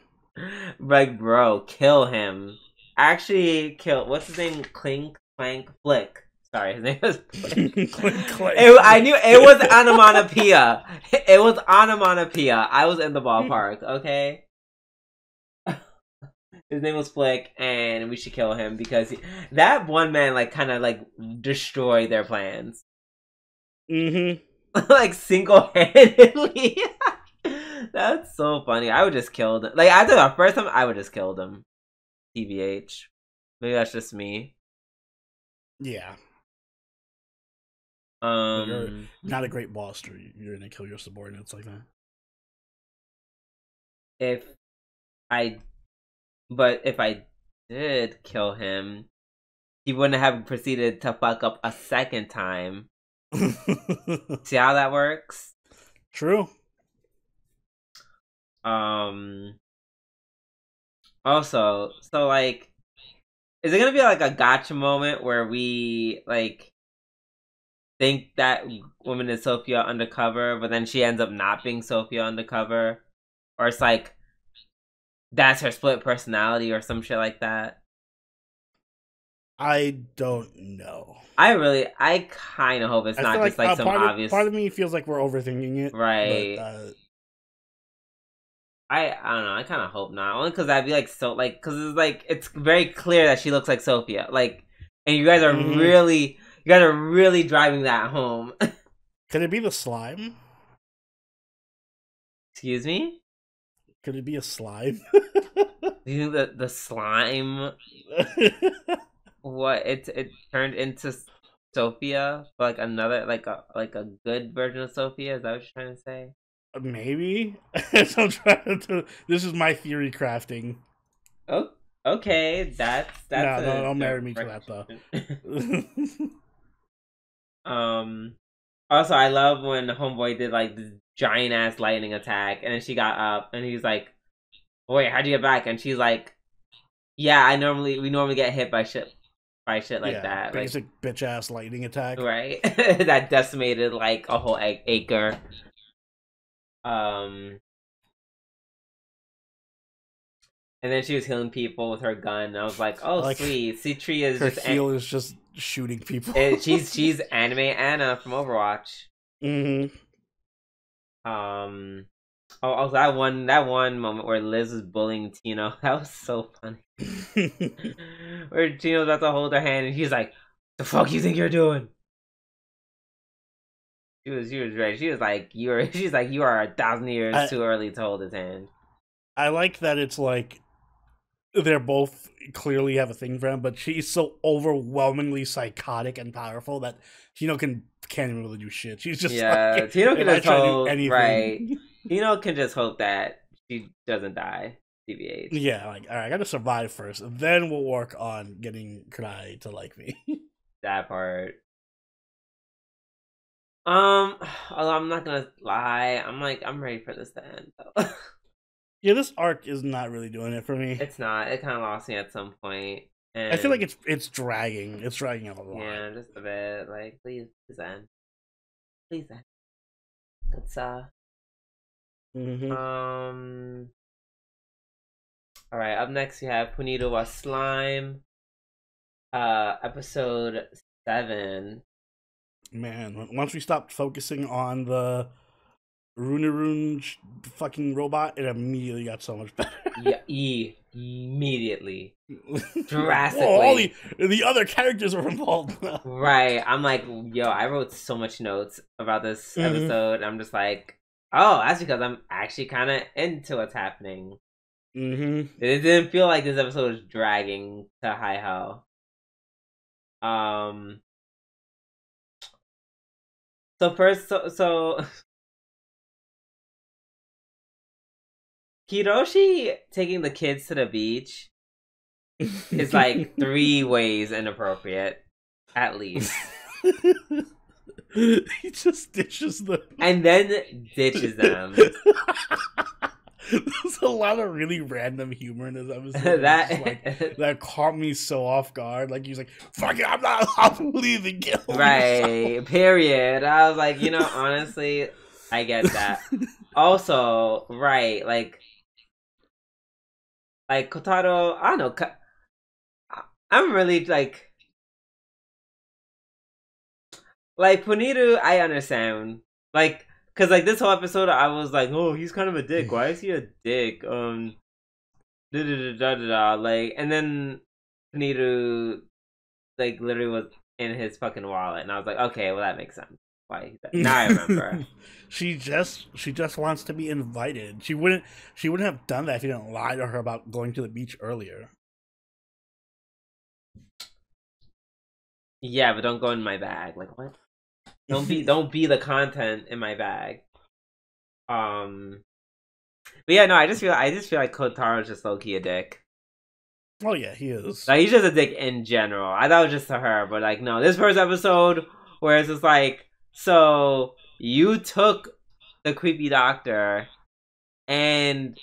S1: Like, bro, kill him. Actually, what's his name? Clink, Clank, Flick. Sorry, his name was Clink. Clank. I knew it was onomatopoeia. It was onomatopoeia. I was in the ballpark, okay? His name was Flick, and we should kill him because that one man, like, kind of, like, destroyed their plans. Like, single-handedly. That's so funny. I would just kill him. Like, after the first time, I would just killed him. TBH. Maybe that's just me.
S2: Yeah. You're not a great boss. You're gonna kill your subordinates like that.
S1: If I did kill him, he wouldn't have proceeded to fuck up a second time. See how that works?
S2: True.
S1: Also, so, like, is it gonna be like a gotcha moment where we, like, think that woman is Sophia undercover, but then she ends up not being Sophia undercover, or it's like that's her split personality or some shit like that.
S2: I don't know.
S1: I kind of hope it's not just like some obvious.
S2: Part of me feels like we're overthinking it,
S1: right?
S2: But,
S1: I don't know. I kind of hope not. Only because I'd be like so like because it's like it's very clear that she looks like Sophia. Like, and you guys are really driving that home.
S2: Could it be the slime?
S1: Excuse me.
S2: Could it be a slime?
S1: Do you think that the slime? What it turned into Sophia, like another like a good version of Sophia? Is that what you're trying to say?
S2: Maybe. So I'm trying to. This is my theory crafting.
S1: Oh, okay. That's
S2: no. Don't marry me to that
S1: though. Also, I love when Homeboy did like this giant ass lightning attack, and then she got up, and he's like, "Wait, how'd you get back?" And she's like, "Yeah, we normally get hit by shit like that,
S2: basic
S1: like,
S2: bitch ass lightning attack,
S1: right? That decimated like a whole acre." And then she was healing people with her gun. And I was like, "Oh, like, sweet." Citri is
S2: her heal is just shooting people.
S1: She's anime Anna from Overwatch.
S2: Mm-hmm.
S1: Oh, that one moment where Liz was bullying Tino, that was so funny. Where Tino's about to hold her hand, and she's like, "The fuck you think you're doing?" She was ready. She was like, "You are." She's like, "You are 1,000 years too early to hold his hand."
S2: I like that it's like they're both clearly have a thing for him, but she's so overwhelmingly psychotic and powerful that Tino can't even really do shit. She's just like,
S1: Tino can just hope, right? Tino can just hope that she doesn't die. TBH.
S2: Yeah, like, all right, I gotta survive first, then we'll work on getting Kunai to like me.
S1: That part. Although I'm not gonna lie, I'm ready for this to end though.
S2: Yeah, this arc is not really doing it for me.
S1: It's not. It kind of lost me at some point. And
S2: I feel like it's dragging. It's dragging out a lot.
S1: Yeah, just a bit. Like, please end. Please end. Let's
S2: Mm-hmm.
S1: All right. Up next, we have Puniru wa Slime. Episode 7.
S2: Man, once we stopped focusing on the Runarun fucking robot, it immediately got so much better.
S1: Yeah, immediately. Drastically.
S2: Whoa, all the other characters were involved now.
S1: Right. I'm like, yo, I wrote so much notes about this episode. I'm just like, oh, that's because I'm actually kind of into what's happening.
S2: Mm-hmm.
S1: It didn't feel like this episode was dragging to high hell. So first, so Hiroshi taking the kids to the beach is like 3 ways inappropriate, at least.
S2: He just ditches them.
S1: And then ditches them.
S2: There's a lot of really random humor in this episode. that caught me so off guard. Like, he's like, "Fuck it, I'm leaving."
S1: Right, period. I was like, honestly, I get that. Also, right, like Kotaro, I don't know, I'm really like Puniru, I understand. Like, cause like this whole episode, I was like, oh, he's kind of a dick. Why is he a dick? Like, and then Puniru, like, literally was in his fucking wallet, and I was like, okay, well that makes sense. Why? Now I remember.
S2: She just wants to be invited. She wouldn't have done that if you didn't lie to her about going to the beach earlier.
S1: Yeah, but don't go in my bag. Like, what? Don't be the content in my bag. But yeah, no, I just feel like Kotaro's just low key a dick.
S2: Oh yeah, he is.
S1: Like, he's just a dick in general. I thought it was just to her, but like, no, this first episode where it's just like, so you took the creepy doctor and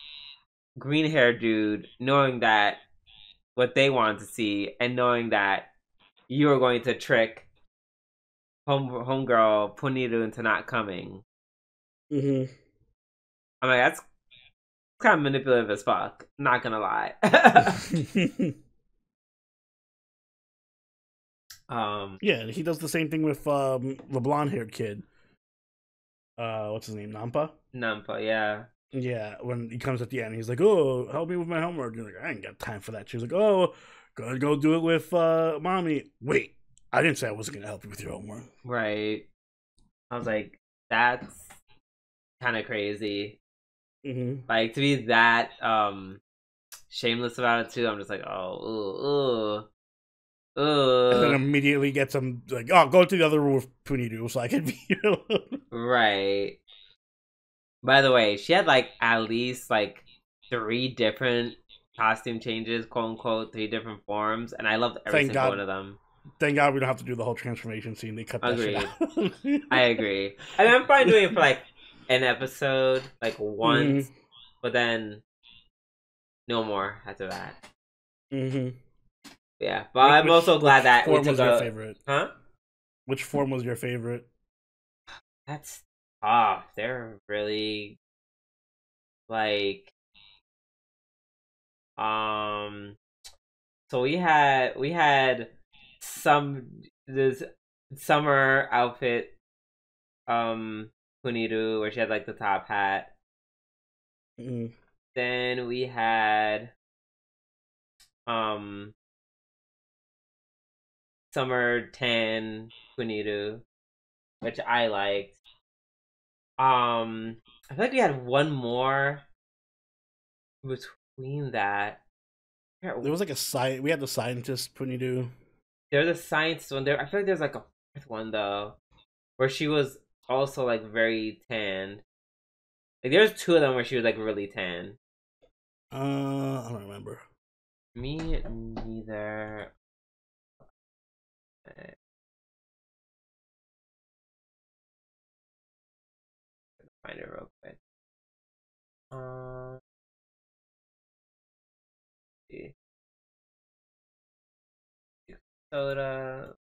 S1: green hair dude, knowing that what they wanted to see, and knowing that you were going to trick homegirl Puniru into not coming.
S2: Mm-hmm.
S1: I'm like, that's kind of manipulative as fuck. Not gonna lie.
S2: Yeah, he does the same thing with the blonde haired kid. What's his name? Nampa?
S1: Nampa, yeah.
S2: Yeah, when he comes at the end, he's like, "Oh, help me with my homework." You're like, "I ain't got time for that." She's like, "Oh, gotta go do it with mommy." Wait, I didn't say I wasn't gonna help you with your homework.
S1: Right. I was like, that's kind of crazy.
S2: Mm-hmm.
S1: Like, to be that shameless about it too, I'm just like, oh,
S2: And then immediately gets him like, "Oh, go to the other room with Puniru so I can be alone."
S1: Right. By the way, she had like at least like 3 different costume changes, quote unquote, 3 different forms, and I loved every
S2: Thank
S1: single
S2: God.
S1: one of them.
S2: Thank God we don't have to do the whole transformation scene. They cut that shit
S1: Agreed.
S2: out.
S1: I agree. I mean, I'm fine doing it for like an episode, like once,
S2: Mm-hmm.
S1: but then no more after that.
S2: Mm-hmm.
S1: Yeah, but I'm also glad that we
S2: form
S1: took
S2: was your favorite?
S1: Huh?
S2: Which form was your favorite?
S1: That's tough. They're really like So we had this summer outfit, Puniru, where she had like the top hat.
S2: Mm.
S1: Then we had um summer tan Puniru, which I liked. I feel like we had one more between that.
S2: There was like we had the scientist Puniru.
S1: There's a science one there. I feel like there's like a 4th one though, where she was also like very tanned. Like there's 2 of them where she was like really tan.
S2: I don't remember.
S1: Me neither. Find it real quick. See. Soda.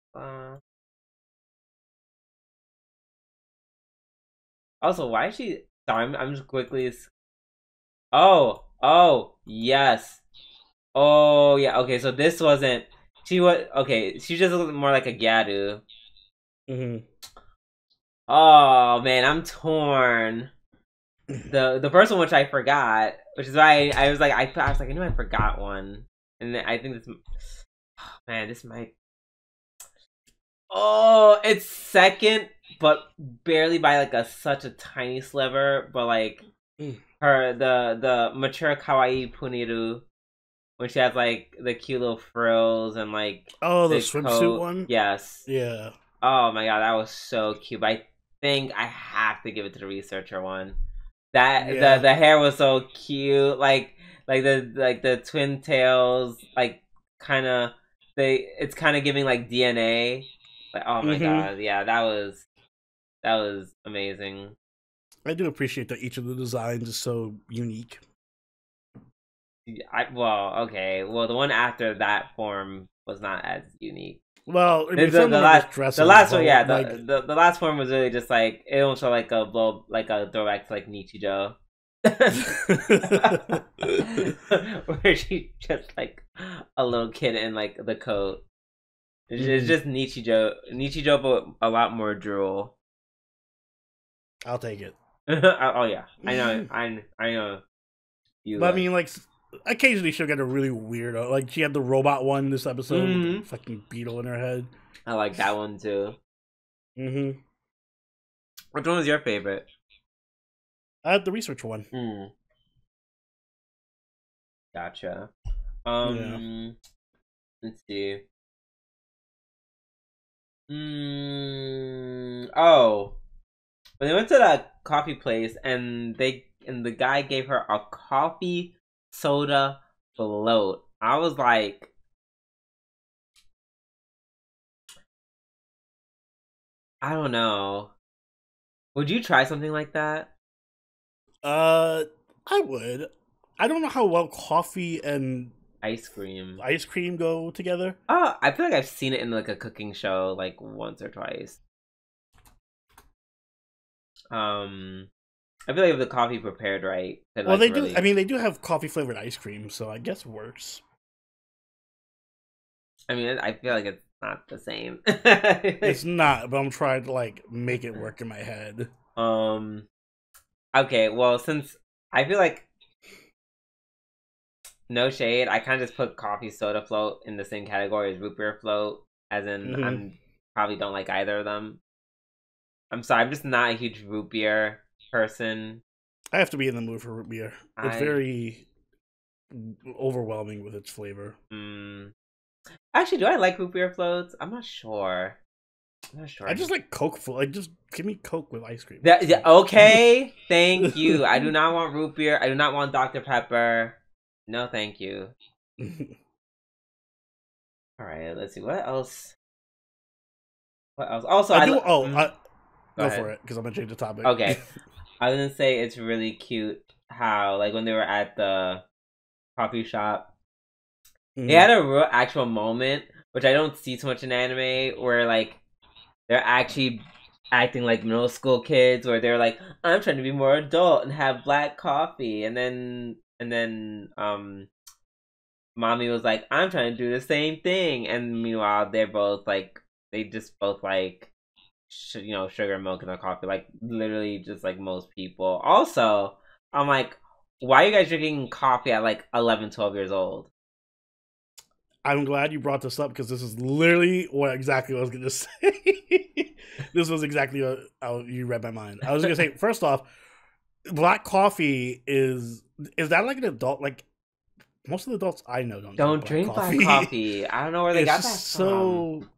S1: Also, why is she? Sorry, I'm just quickly. Oh, yes. Oh, yeah. Okay, so this wasn't. She was okay. She just looked more like a Gyaru.
S2: Mm-hmm.
S1: Oh man, I'm torn. The first one, which I forgot, which is why I was like, I was like, I knew I forgot one, and then I think this. Oh, man, this might. Oh, it's second, but barely by like such a tiny sliver. But like the mature Kawaii Puniru, when she has like the cute little frills and like
S2: the swimsuit one.
S1: Yes.
S2: Yeah.
S1: Oh my god, that was so cute. But I think I have to give it to the researcher one. That the hair was so cute, like the twin tails, like kind of it's kind of giving like DNA. Like oh my god, yeah, that was amazing.
S2: I do appreciate that each of the designs is so unique.
S1: Well, the one after that form was not as unique.
S2: Well, I mean,
S1: the last one, yeah, like... the last form was really just like it almost felt like a throwback to like Nichijou. Where she just like a little kid in like the coat. It's just Nichijou, but a lot more drool.
S2: I'll take it.
S1: Oh yeah, I know.
S2: But I mean, like, occasionally she'll get a really weird. Like she had the robot one this episode with the fucking beetle in her head.
S1: I like that one too.
S2: Mm-hmm.
S1: Which one was your favorite?
S2: I had the research one.
S1: Gotcha.
S2: Yeah.
S1: Let's see. Oh, when they went to that coffee place and the guy gave her a coffee soda float, I was like, I don't know. Would you try something like that?
S2: I would. I don't know how well coffee and
S1: ice cream
S2: go together.
S1: Oh, I feel like I've seen it in like a cooking show like once or twice. I feel like if the coffee prepared right, could,
S2: Well,
S1: like,
S2: they
S1: really...
S2: do. I mean, they do have coffee flavored ice cream, so I guess it works.
S1: I mean, I feel like it's not the same.
S2: It's not, but I'm trying to like make it work in my head.
S1: Okay, well, since I feel like, no shade, I kind of just put coffee soda float in the same category as root beer float, as in I'm probably don't like either of them. I'm sorry, I'm just not a huge root beer person.
S2: I have to be in the mood for root beer. It's very overwhelming with its flavor.
S1: Actually, do I like root beer floats? I'm not sure.
S2: I just like Coke float. Like, just give me Coke with ice cream.
S1: Okay, thank you. I do not want root beer. I do not want Dr. Pepper. No, thank you. All right, let's see. What else? Also,
S2: go for it, because I'm gonna change the topic.
S1: Okay. I was gonna say it's really cute how, like, when they were at the coffee shop, they had a real actual moment, which I don't see too much in anime, where, like, they're actually acting like middle school kids, where they're like, I'm trying to be more adult and have black coffee, and then mommy was like, I'm trying to do the same thing, and meanwhile they're both like, they just both like, sugar and milk in their coffee, like literally just like most people. Also, I'm like, why are you guys drinking coffee at like 11, 12 years old?
S2: I'm glad you brought this up, because this is literally exactly what I was going to say. This was exactly what you read my mind. I was going to say, first off, black coffee is that like an adult, like most of the adults I know don't
S1: drink black coffee. I don't know where they got that from.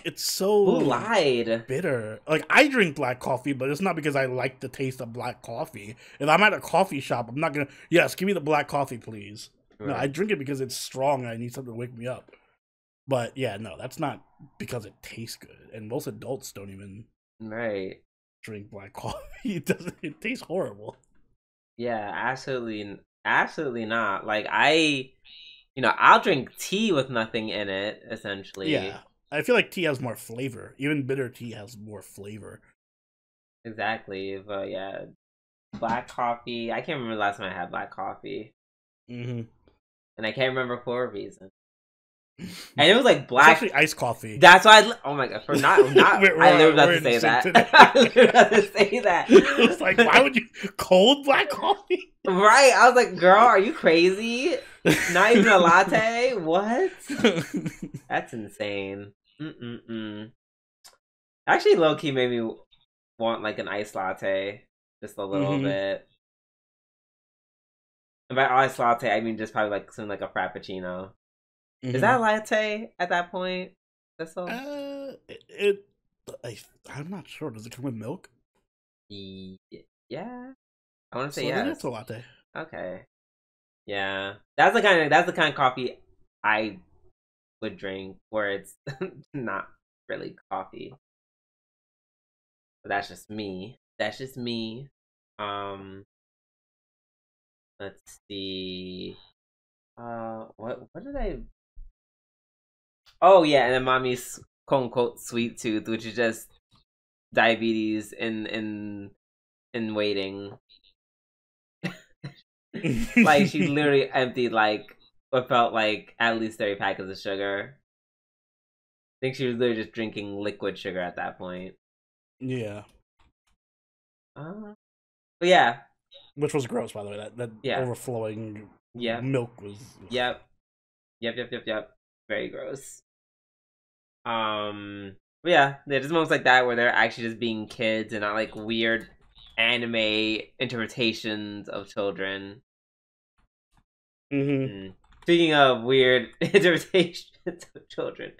S2: It's so
S1: Who lied?
S2: Bitter. Like, I drink black coffee, but it's not because I like the taste of black coffee. If I'm at a coffee shop, I'm not gonna, yes, give me the black coffee, please. Right. No, I drink it because it's strong and I need something to wake me up. But yeah, no, that's not because it tastes good. And most adults don't even drink black coffee. It tastes horrible.
S1: Yeah, absolutely not. Like, I'll drink tea with nothing in it, essentially.
S2: Yeah. I feel like tea has more flavor. Even bitter tea has more flavor.
S1: Exactly. But yeah, black coffee. I can't remember the last time I had black coffee. And I can't remember for a reason. And it was like black.
S2: It's actually iced coffee.
S1: That's why oh my god, for not I literally about to say that. I literally about to say that.
S2: It was like, why would you cold black coffee?
S1: Right. I was like, girl, are you crazy? Not even a latte? What? That's insane. Actually, low key made me want like an iced latte, just a little bit. And by iced latte, I mean just probably like something like a frappuccino. Is that a latte at that point? That's all.
S2: I'm not sure. Does it come with milk?
S1: Yeah, I want to say yes.
S2: It's a latte.
S1: Okay. Yeah, that's the kind of coffee I would drink, where it's not really coffee. But that's just me. Let's see. What did I? Oh yeah, and then mommy's quote unquote sweet tooth, which is just diabetes in waiting. Like, she literally emptied like what felt like at least 30 packets of sugar. I think she was literally just drinking liquid sugar at that point.
S2: Yeah.
S1: But yeah.
S2: Which was gross, by the way. That overflowing milk was.
S1: Yep. Very gross. But yeah, there's moments like that where they're actually just being kids and not like weird anime interpretations of children. Speaking of weird interpretations of children,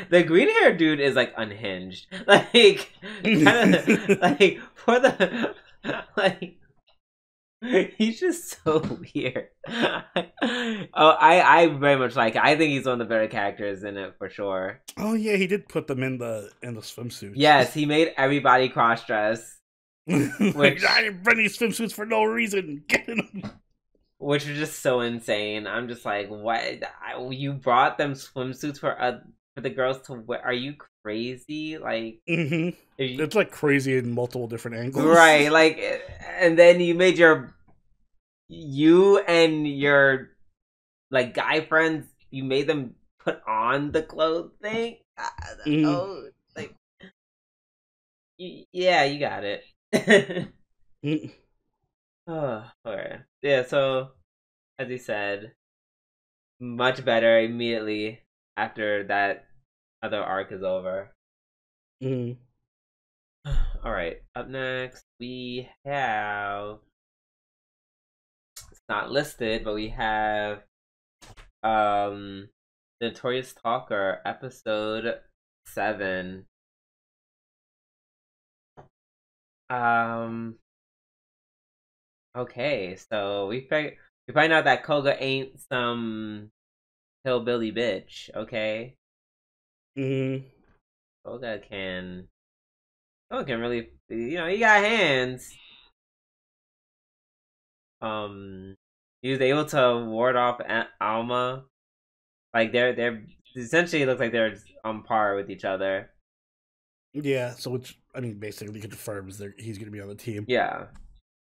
S1: the green haired dude is like unhinged. Like, kind of like for the like. He's just so weird. I very much like it. I think he's one of the better characters in it for sure.
S2: Oh yeah, he did put them in the swimsuits.
S1: Yes, he made everybody cross dress.
S2: Which I didn't bring these swimsuits for no reason. Get in them.
S1: Which was just so insane. I'm just like, what? You brought them swimsuits for for the girls to wear. Are you crazy? Like,
S2: it's like crazy in multiple different angles,
S1: right? Like, and then you made you and your like guy friends. You made them put on the clothing. Oh, like, yeah, you got it. Oh, okay. Yeah. So, as he said, much better immediately after that other arc is over. All right. Up next, we have. It's not listed, but we have the Notorious Talker episode 7. Okay, so we find out that Koga ain't some hillbilly bitch. Okay. Koga can really, he got hands. He was able to ward off Alma. Like they're essentially, it looks like they're on par with each other.
S2: Yeah, so which I mean basically confirms that he's going to be on the team.
S1: Yeah.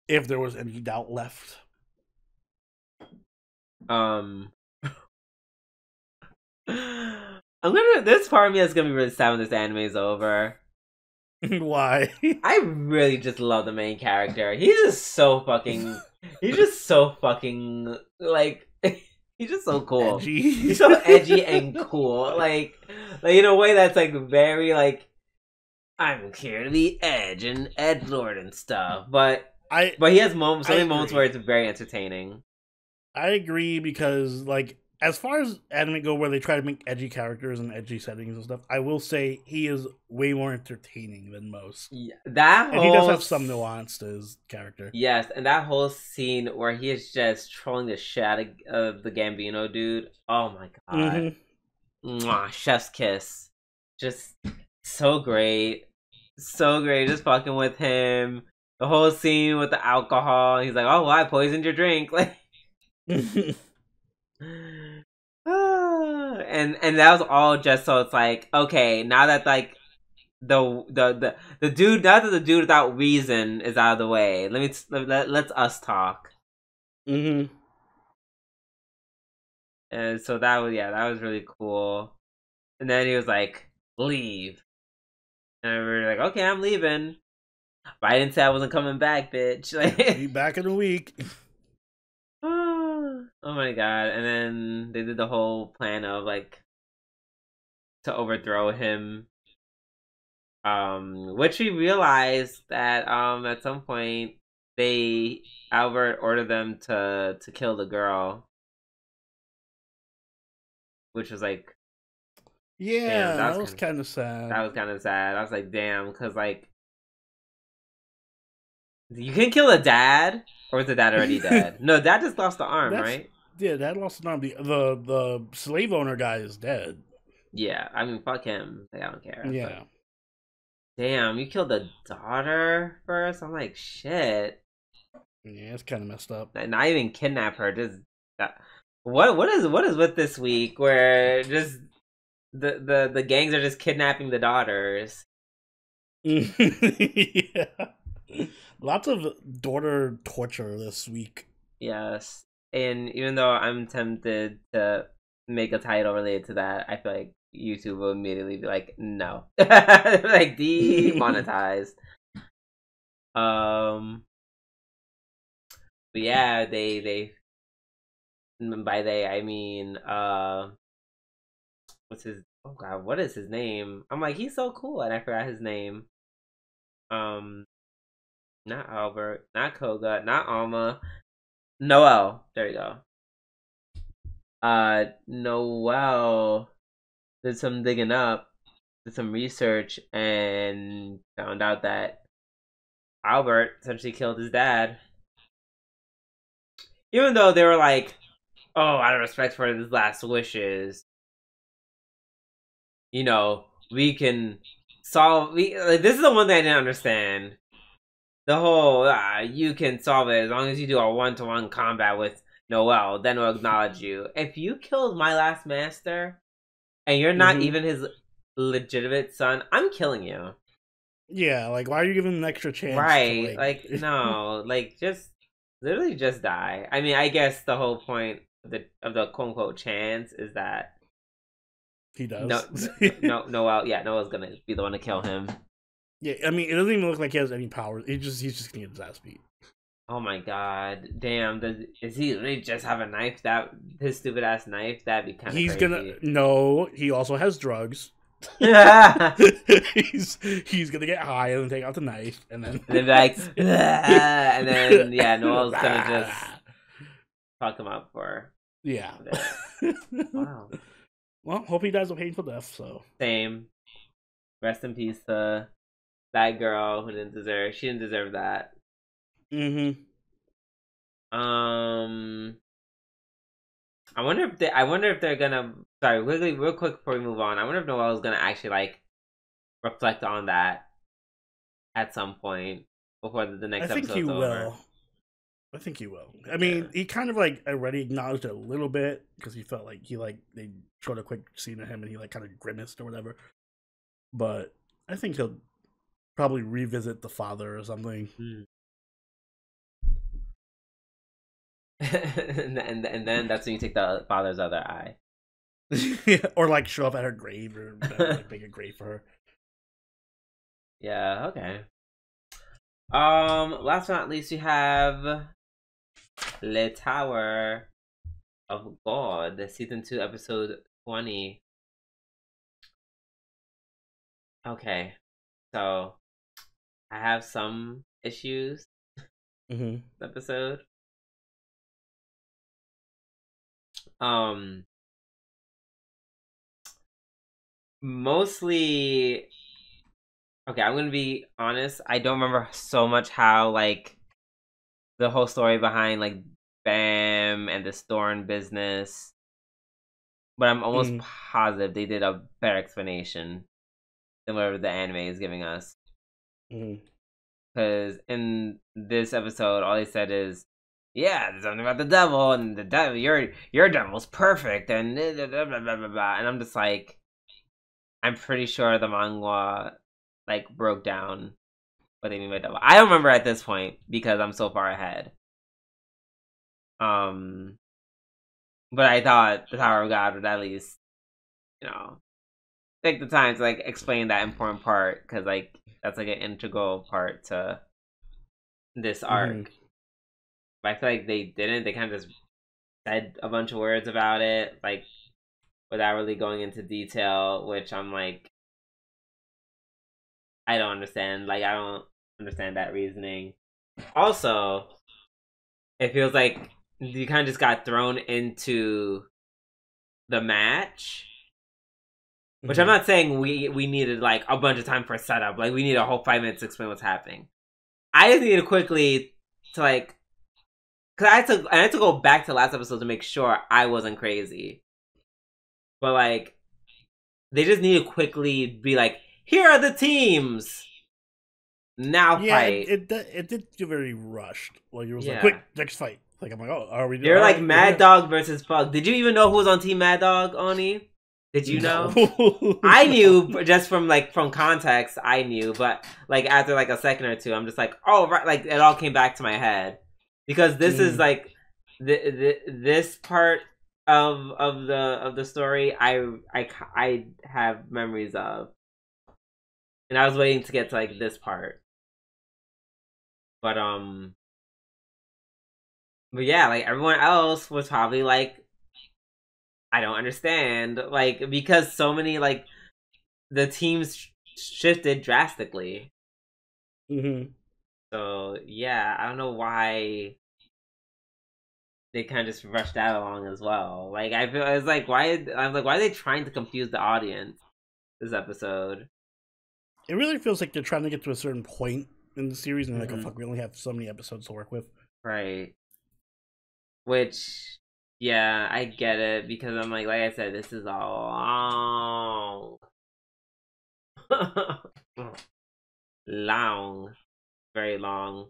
S2: If there was any doubt left.
S1: This part of me is gonna be really sad when this anime is over.
S2: Why?
S1: I really just love the main character. He's just so fucking like he's just so cool.
S2: Edgy.
S1: He's so edgy and cool. Like in a way that's like very like, I'm here to be edge and edgelord and stuff. But he has moments where it's very entertaining. I
S2: agree, because like as far as anime go where they try to make edgy characters and edgy settings and stuff, I will say he is way more entertaining than most.
S1: Yeah,
S2: and he does have some nuance to his character.
S1: Yes, and that whole scene where he is just trolling the shit out of the Gambino dude. Oh my god. Mwah, chef's kiss. Just so great. So great. Just fucking with him. The whole scene with the alcohol. He's like, oh, well, I poisoned your drink. Like, and that was all just so it's like, okay, now that like the dude, now that the dude without reason is out of the way, let's us talk. And so that was really cool. And then he was like, leave. And we were like, okay, I'm leaving. But I didn't say I wasn't coming back, bitch. Like,
S2: be back in a week.
S1: Oh my god. And then they did the whole plan of like to overthrow him. Which we realized that at some point Albert ordered them to kill the girl. Which was like,
S2: yeah, that was kind of sad.
S1: That was kind of sad. I was like, damn, because like, you can kill a dad, or is the dad already dead? No, dad just lost the arm, right?
S2: Yeah, dad lost an arm. The slave owner guy is dead.
S1: Yeah, I mean, fuck him. Like, I don't care.
S2: Yeah.
S1: But, damn, you killed the daughter first? I'm like, shit.
S2: Yeah, it's kind of messed up.
S1: Not even kidnap her. Just what is with this week where just the gangs are just kidnapping the daughters?
S2: Yeah. Lots of daughter torture this week.
S1: Yes. And even though I'm tempted to make a title related to that, I feel like YouTube will immediately be like, no. Like, demonetized. But yeah, they by they I mean what is his name? I'm like, he's so cool, and I forgot his name. Not Albert, not Koga, not Alma. Noel. There you go. Noel did some digging up, did some research, and found out that Albert essentially killed his dad. Even though they were like, oh, out of respect for his last wishes, we can solve. This is the one thing I didn't understand. The whole, you can solve it as long as you do a one-to-one combat with Noel, then we'll acknowledge you. If you killed my last master, and you're not even his legitimate son, I'm killing you.
S2: Yeah, like, why are you giving him an extra chance?
S1: Right,
S2: To,
S1: like, no, like, just literally just die. I mean, I guess the whole point of the quote unquote chance is that
S2: he does.
S1: Noel's gonna be the one to kill him.
S2: Yeah, I mean, it doesn't even look like he has any powers. He's just gonna get his ass beat.
S1: Oh my god, damn! Is he really just have a knife? That his stupid ass knife? That'd be kind of.
S2: He's
S1: crazy.
S2: no. He also has drugs. he's gonna get high and then take out the knife and then
S1: be like, and then Noel's gonna just fuck him up for
S2: wow. Well, hope he dies a painful death. So
S1: same. Rest in peace to that girl who didn't deserve. She didn't deserve that. I wonder if they're gonna. Sorry, real quick before we move on. I wonder if Noel is gonna actually like reflect on that at some point before the next episode. I think he will.
S2: I think he will. I mean, he kind of like already acknowledged it a little bit because he felt like they showed a quick scene of him and he like kind of grimaced or whatever. But I think he'll probably revisit the father or something.
S1: and then that's when you take the father's other eye.
S2: Yeah, or like show up at her grave or like make a grave for her.
S1: Yeah, okay. Last but not least, you have Le Tower of God, season 2, episode 20. Okay, so I have some issues. Episode. Mostly. Okay, I'm gonna be honest. I don't remember so much how like the whole story behind like Bam and the Storm business, but I'm almost positive they did a better explanation than whatever the anime is giving us. Because in this episode, all they said is, "Yeah, there's something about the devil, and the devil, your devil's perfect," and blah, blah, blah, blah, blah, blah. And I'm just like, I'm pretty sure the manga like broke down what they mean by devil. I don't remember at this point because I'm so far ahead. But I thought the Tower of God would at least, take the time to like explain that important part because like that's like an integral part to this arc. But I feel like they didn't. They kind of just said a bunch of words about it, like without really going into detail, which I'm like, I don't understand. Like, I don't understand that reasoning. Also, it feels like you kind of just got thrown into the match. Which I'm not saying we needed, like, a bunch of time for a setup. Like, we need a whole 5 minutes to explain what's happening. I just needed quickly to, like... Because I had to go back to last episode to make sure I wasn't crazy. But, like, they just need to quickly be like, here are the teams! Now fight.
S2: It did feel very rushed. Like, it was like, quick, next fight. Like, I'm like, oh, are we doing
S1: They're like Mad Dog versus FUG. Did you even know who was on Team Mad Dog, Oni? Did you know? I knew just from context. I knew, but like after like a second or two, I'm just like, oh right, like it all came back to my head because this is like this part of the story. I have memories of, and I was waiting to get to like this part, but yeah, like everyone else was probably like, I don't understand, like, because so many, like, the teams shifted drastically. So, yeah, I don't know why they kind of just rushed that along as well. Like, I feel, it's like, why are they trying to confuse the audience this episode?
S2: It really feels like they're trying to get to a certain point in the series, and they're like, oh, fuck, we only have so many episodes to work with.
S1: Right. Which... yeah, I get it, because I'm like I said, this is all long. Very long.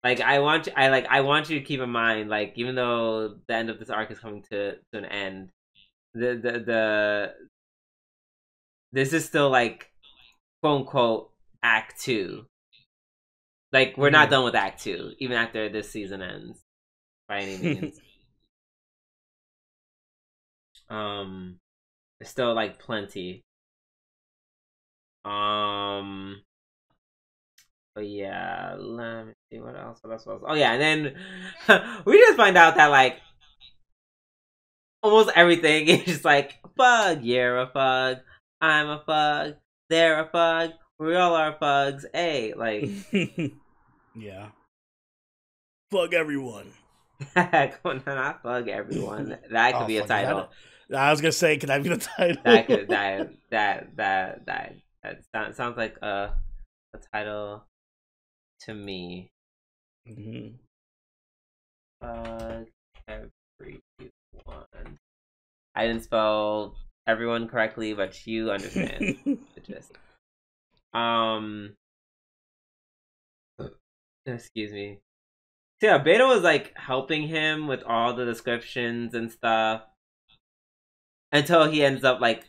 S1: Like, I want you to keep in mind, like, even though the end of this arc is coming to an end, the this is still like quote unquote Act 2. Like we're not done with Act 2 even after this season ends by any means. There's still like plenty. But yeah, let me see what else. Oh yeah, and then we just find out that like almost everything is just like FUG. You're a FUG. I'm a FUG. They're a FUG. We all are FUGs. Hey, like
S2: yeah, FUG everyone.
S1: Not FUG everyone. That could be a title.
S2: I was gonna say, can that be the title?
S1: That sounds like a title to me. FUG everyone. I didn't spell everyone correctly, but you understand the gist. Excuse me. So yeah, Beta was like helping him with all the descriptions and stuff until he ends up like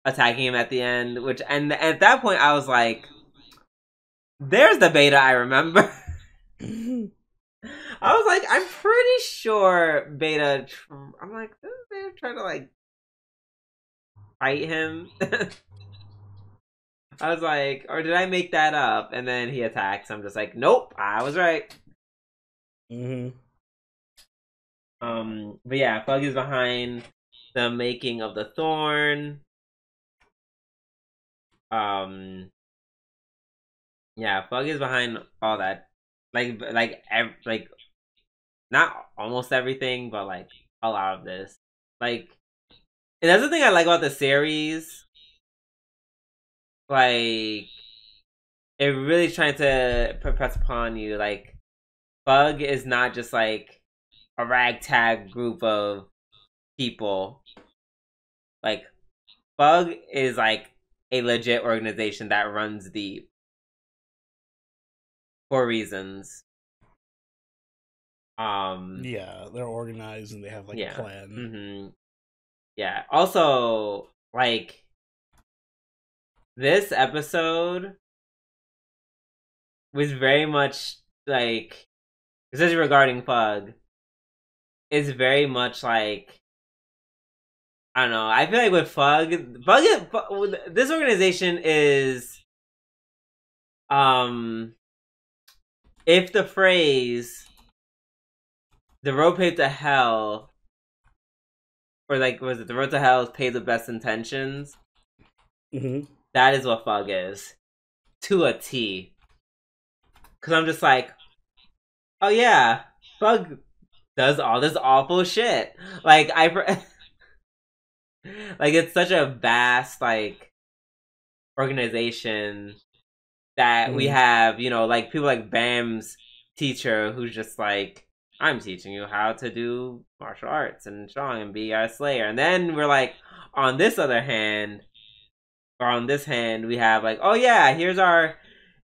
S1: attacking him at the end. And at that point, I was like, "There's the Beta I remember." I was like, I'm pretty sure Beta. I'm like, this Beta trying to like fight him. I was like, or did I make that up? And then he attacks. I'm just like, nope, I was right. But yeah, FUG is behind the making of the Thorn. Yeah, FUG is behind all that. Like not almost everything, but like a lot of this. Like, and that's the thing I like about the series. Like, it really trying to press upon you. Like, FUG is not just like a ragtag group of people. Like, FUG is like a legit organization that runs deep for reasons.
S2: Yeah, they're organized and they have like a plan.
S1: Yeah. Also, like, this episode was very much like, especially regarding FUG, is very much like, I don't know. I feel like with FUG, this organization is, if the phrase "the road paved to hell," or like, was it "the road to hell is paved with best intentions"? That is what FUG is, to a T. Because I'm just like, oh yeah, FUG does all this awful shit. Like, like, it's such a vast, like, organization that we have, you know, like, people like Bam's teacher who's just like, I'm teaching you how to do martial arts and strong and be a slayer. And then we're like, on this hand, we have like, oh yeah, here's our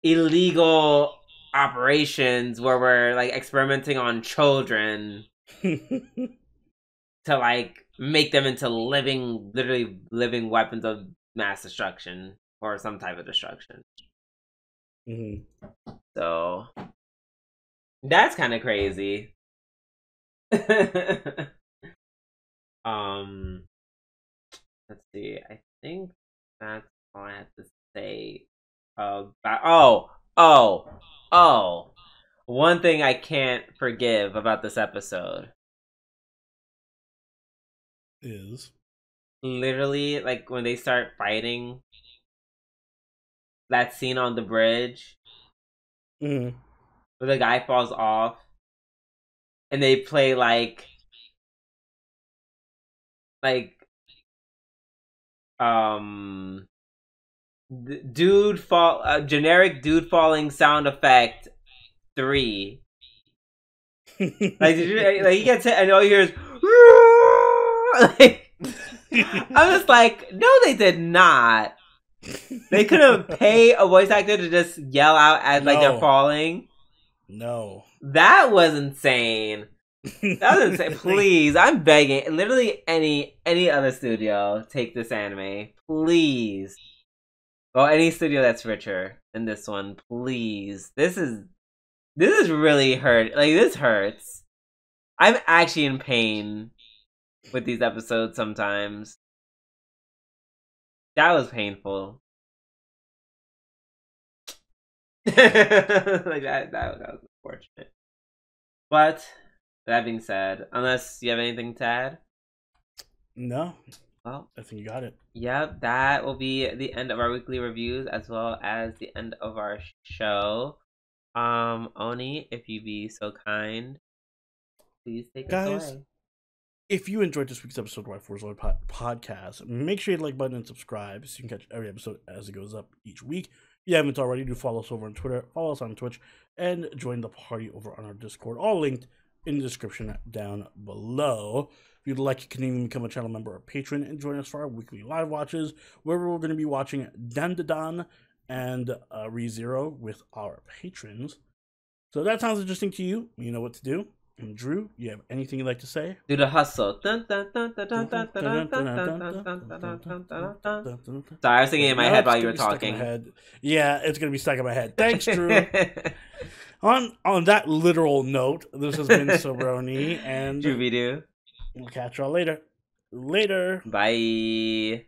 S1: illegal operations where we're like experimenting on children to like make them into literally living weapons of mass destruction or some type of destruction. So that's kind of crazy. Let's see. I think that's all I have to say about. One thing I can't forgive about this episode
S2: is
S1: literally like when they start fighting. That scene on the bridge where the guy falls off and they play generic dude falling sound effect 3. Like, did you, like, he gets hit and all you hear is like, I'm just like, no, they did not. They couldn't pay a voice actor to just yell out as like they're falling.
S2: No,
S1: that was insane. That was insane. Please, I'm begging. Literally, any other studio take this anime, please. Well, any studio that's richer than this one, please. This is really hurt. Like, this hurts. I'm actually in pain with these episodes sometimes. That was painful. Like that was unfortunate. But that being said, unless you have anything to add,
S2: no.
S1: Well,
S2: I think you got it.
S1: Yep, that will be the end of our weekly reviews as well as the end of our show. Oni, if you be so kind, please take us away.
S2: If you enjoyed this week's episode of Waifu podcast, make sure you like button and subscribe so you can catch every episode as it goes up each week. If you haven't already, do follow us over on Twitter, follow us on Twitch, and join the party over on our Discord. All linked in the description down below. If you'd like, you can even become a channel member or patron and join us for our weekly live watches, where we're going to be watching Dandadan and ReZero with our patrons. So if that sounds interesting to you, you know what to do. And Drew, you have anything you'd like to say?
S1: Do the hustle. Sorry, I was singing in my head while you were talking.
S2: Yeah, it's going to be stuck in my head. Thanks, Drew. On that literal note, this has been Sabroni and
S1: Drew.
S2: We'll catch y'all later. Later.
S1: Bye.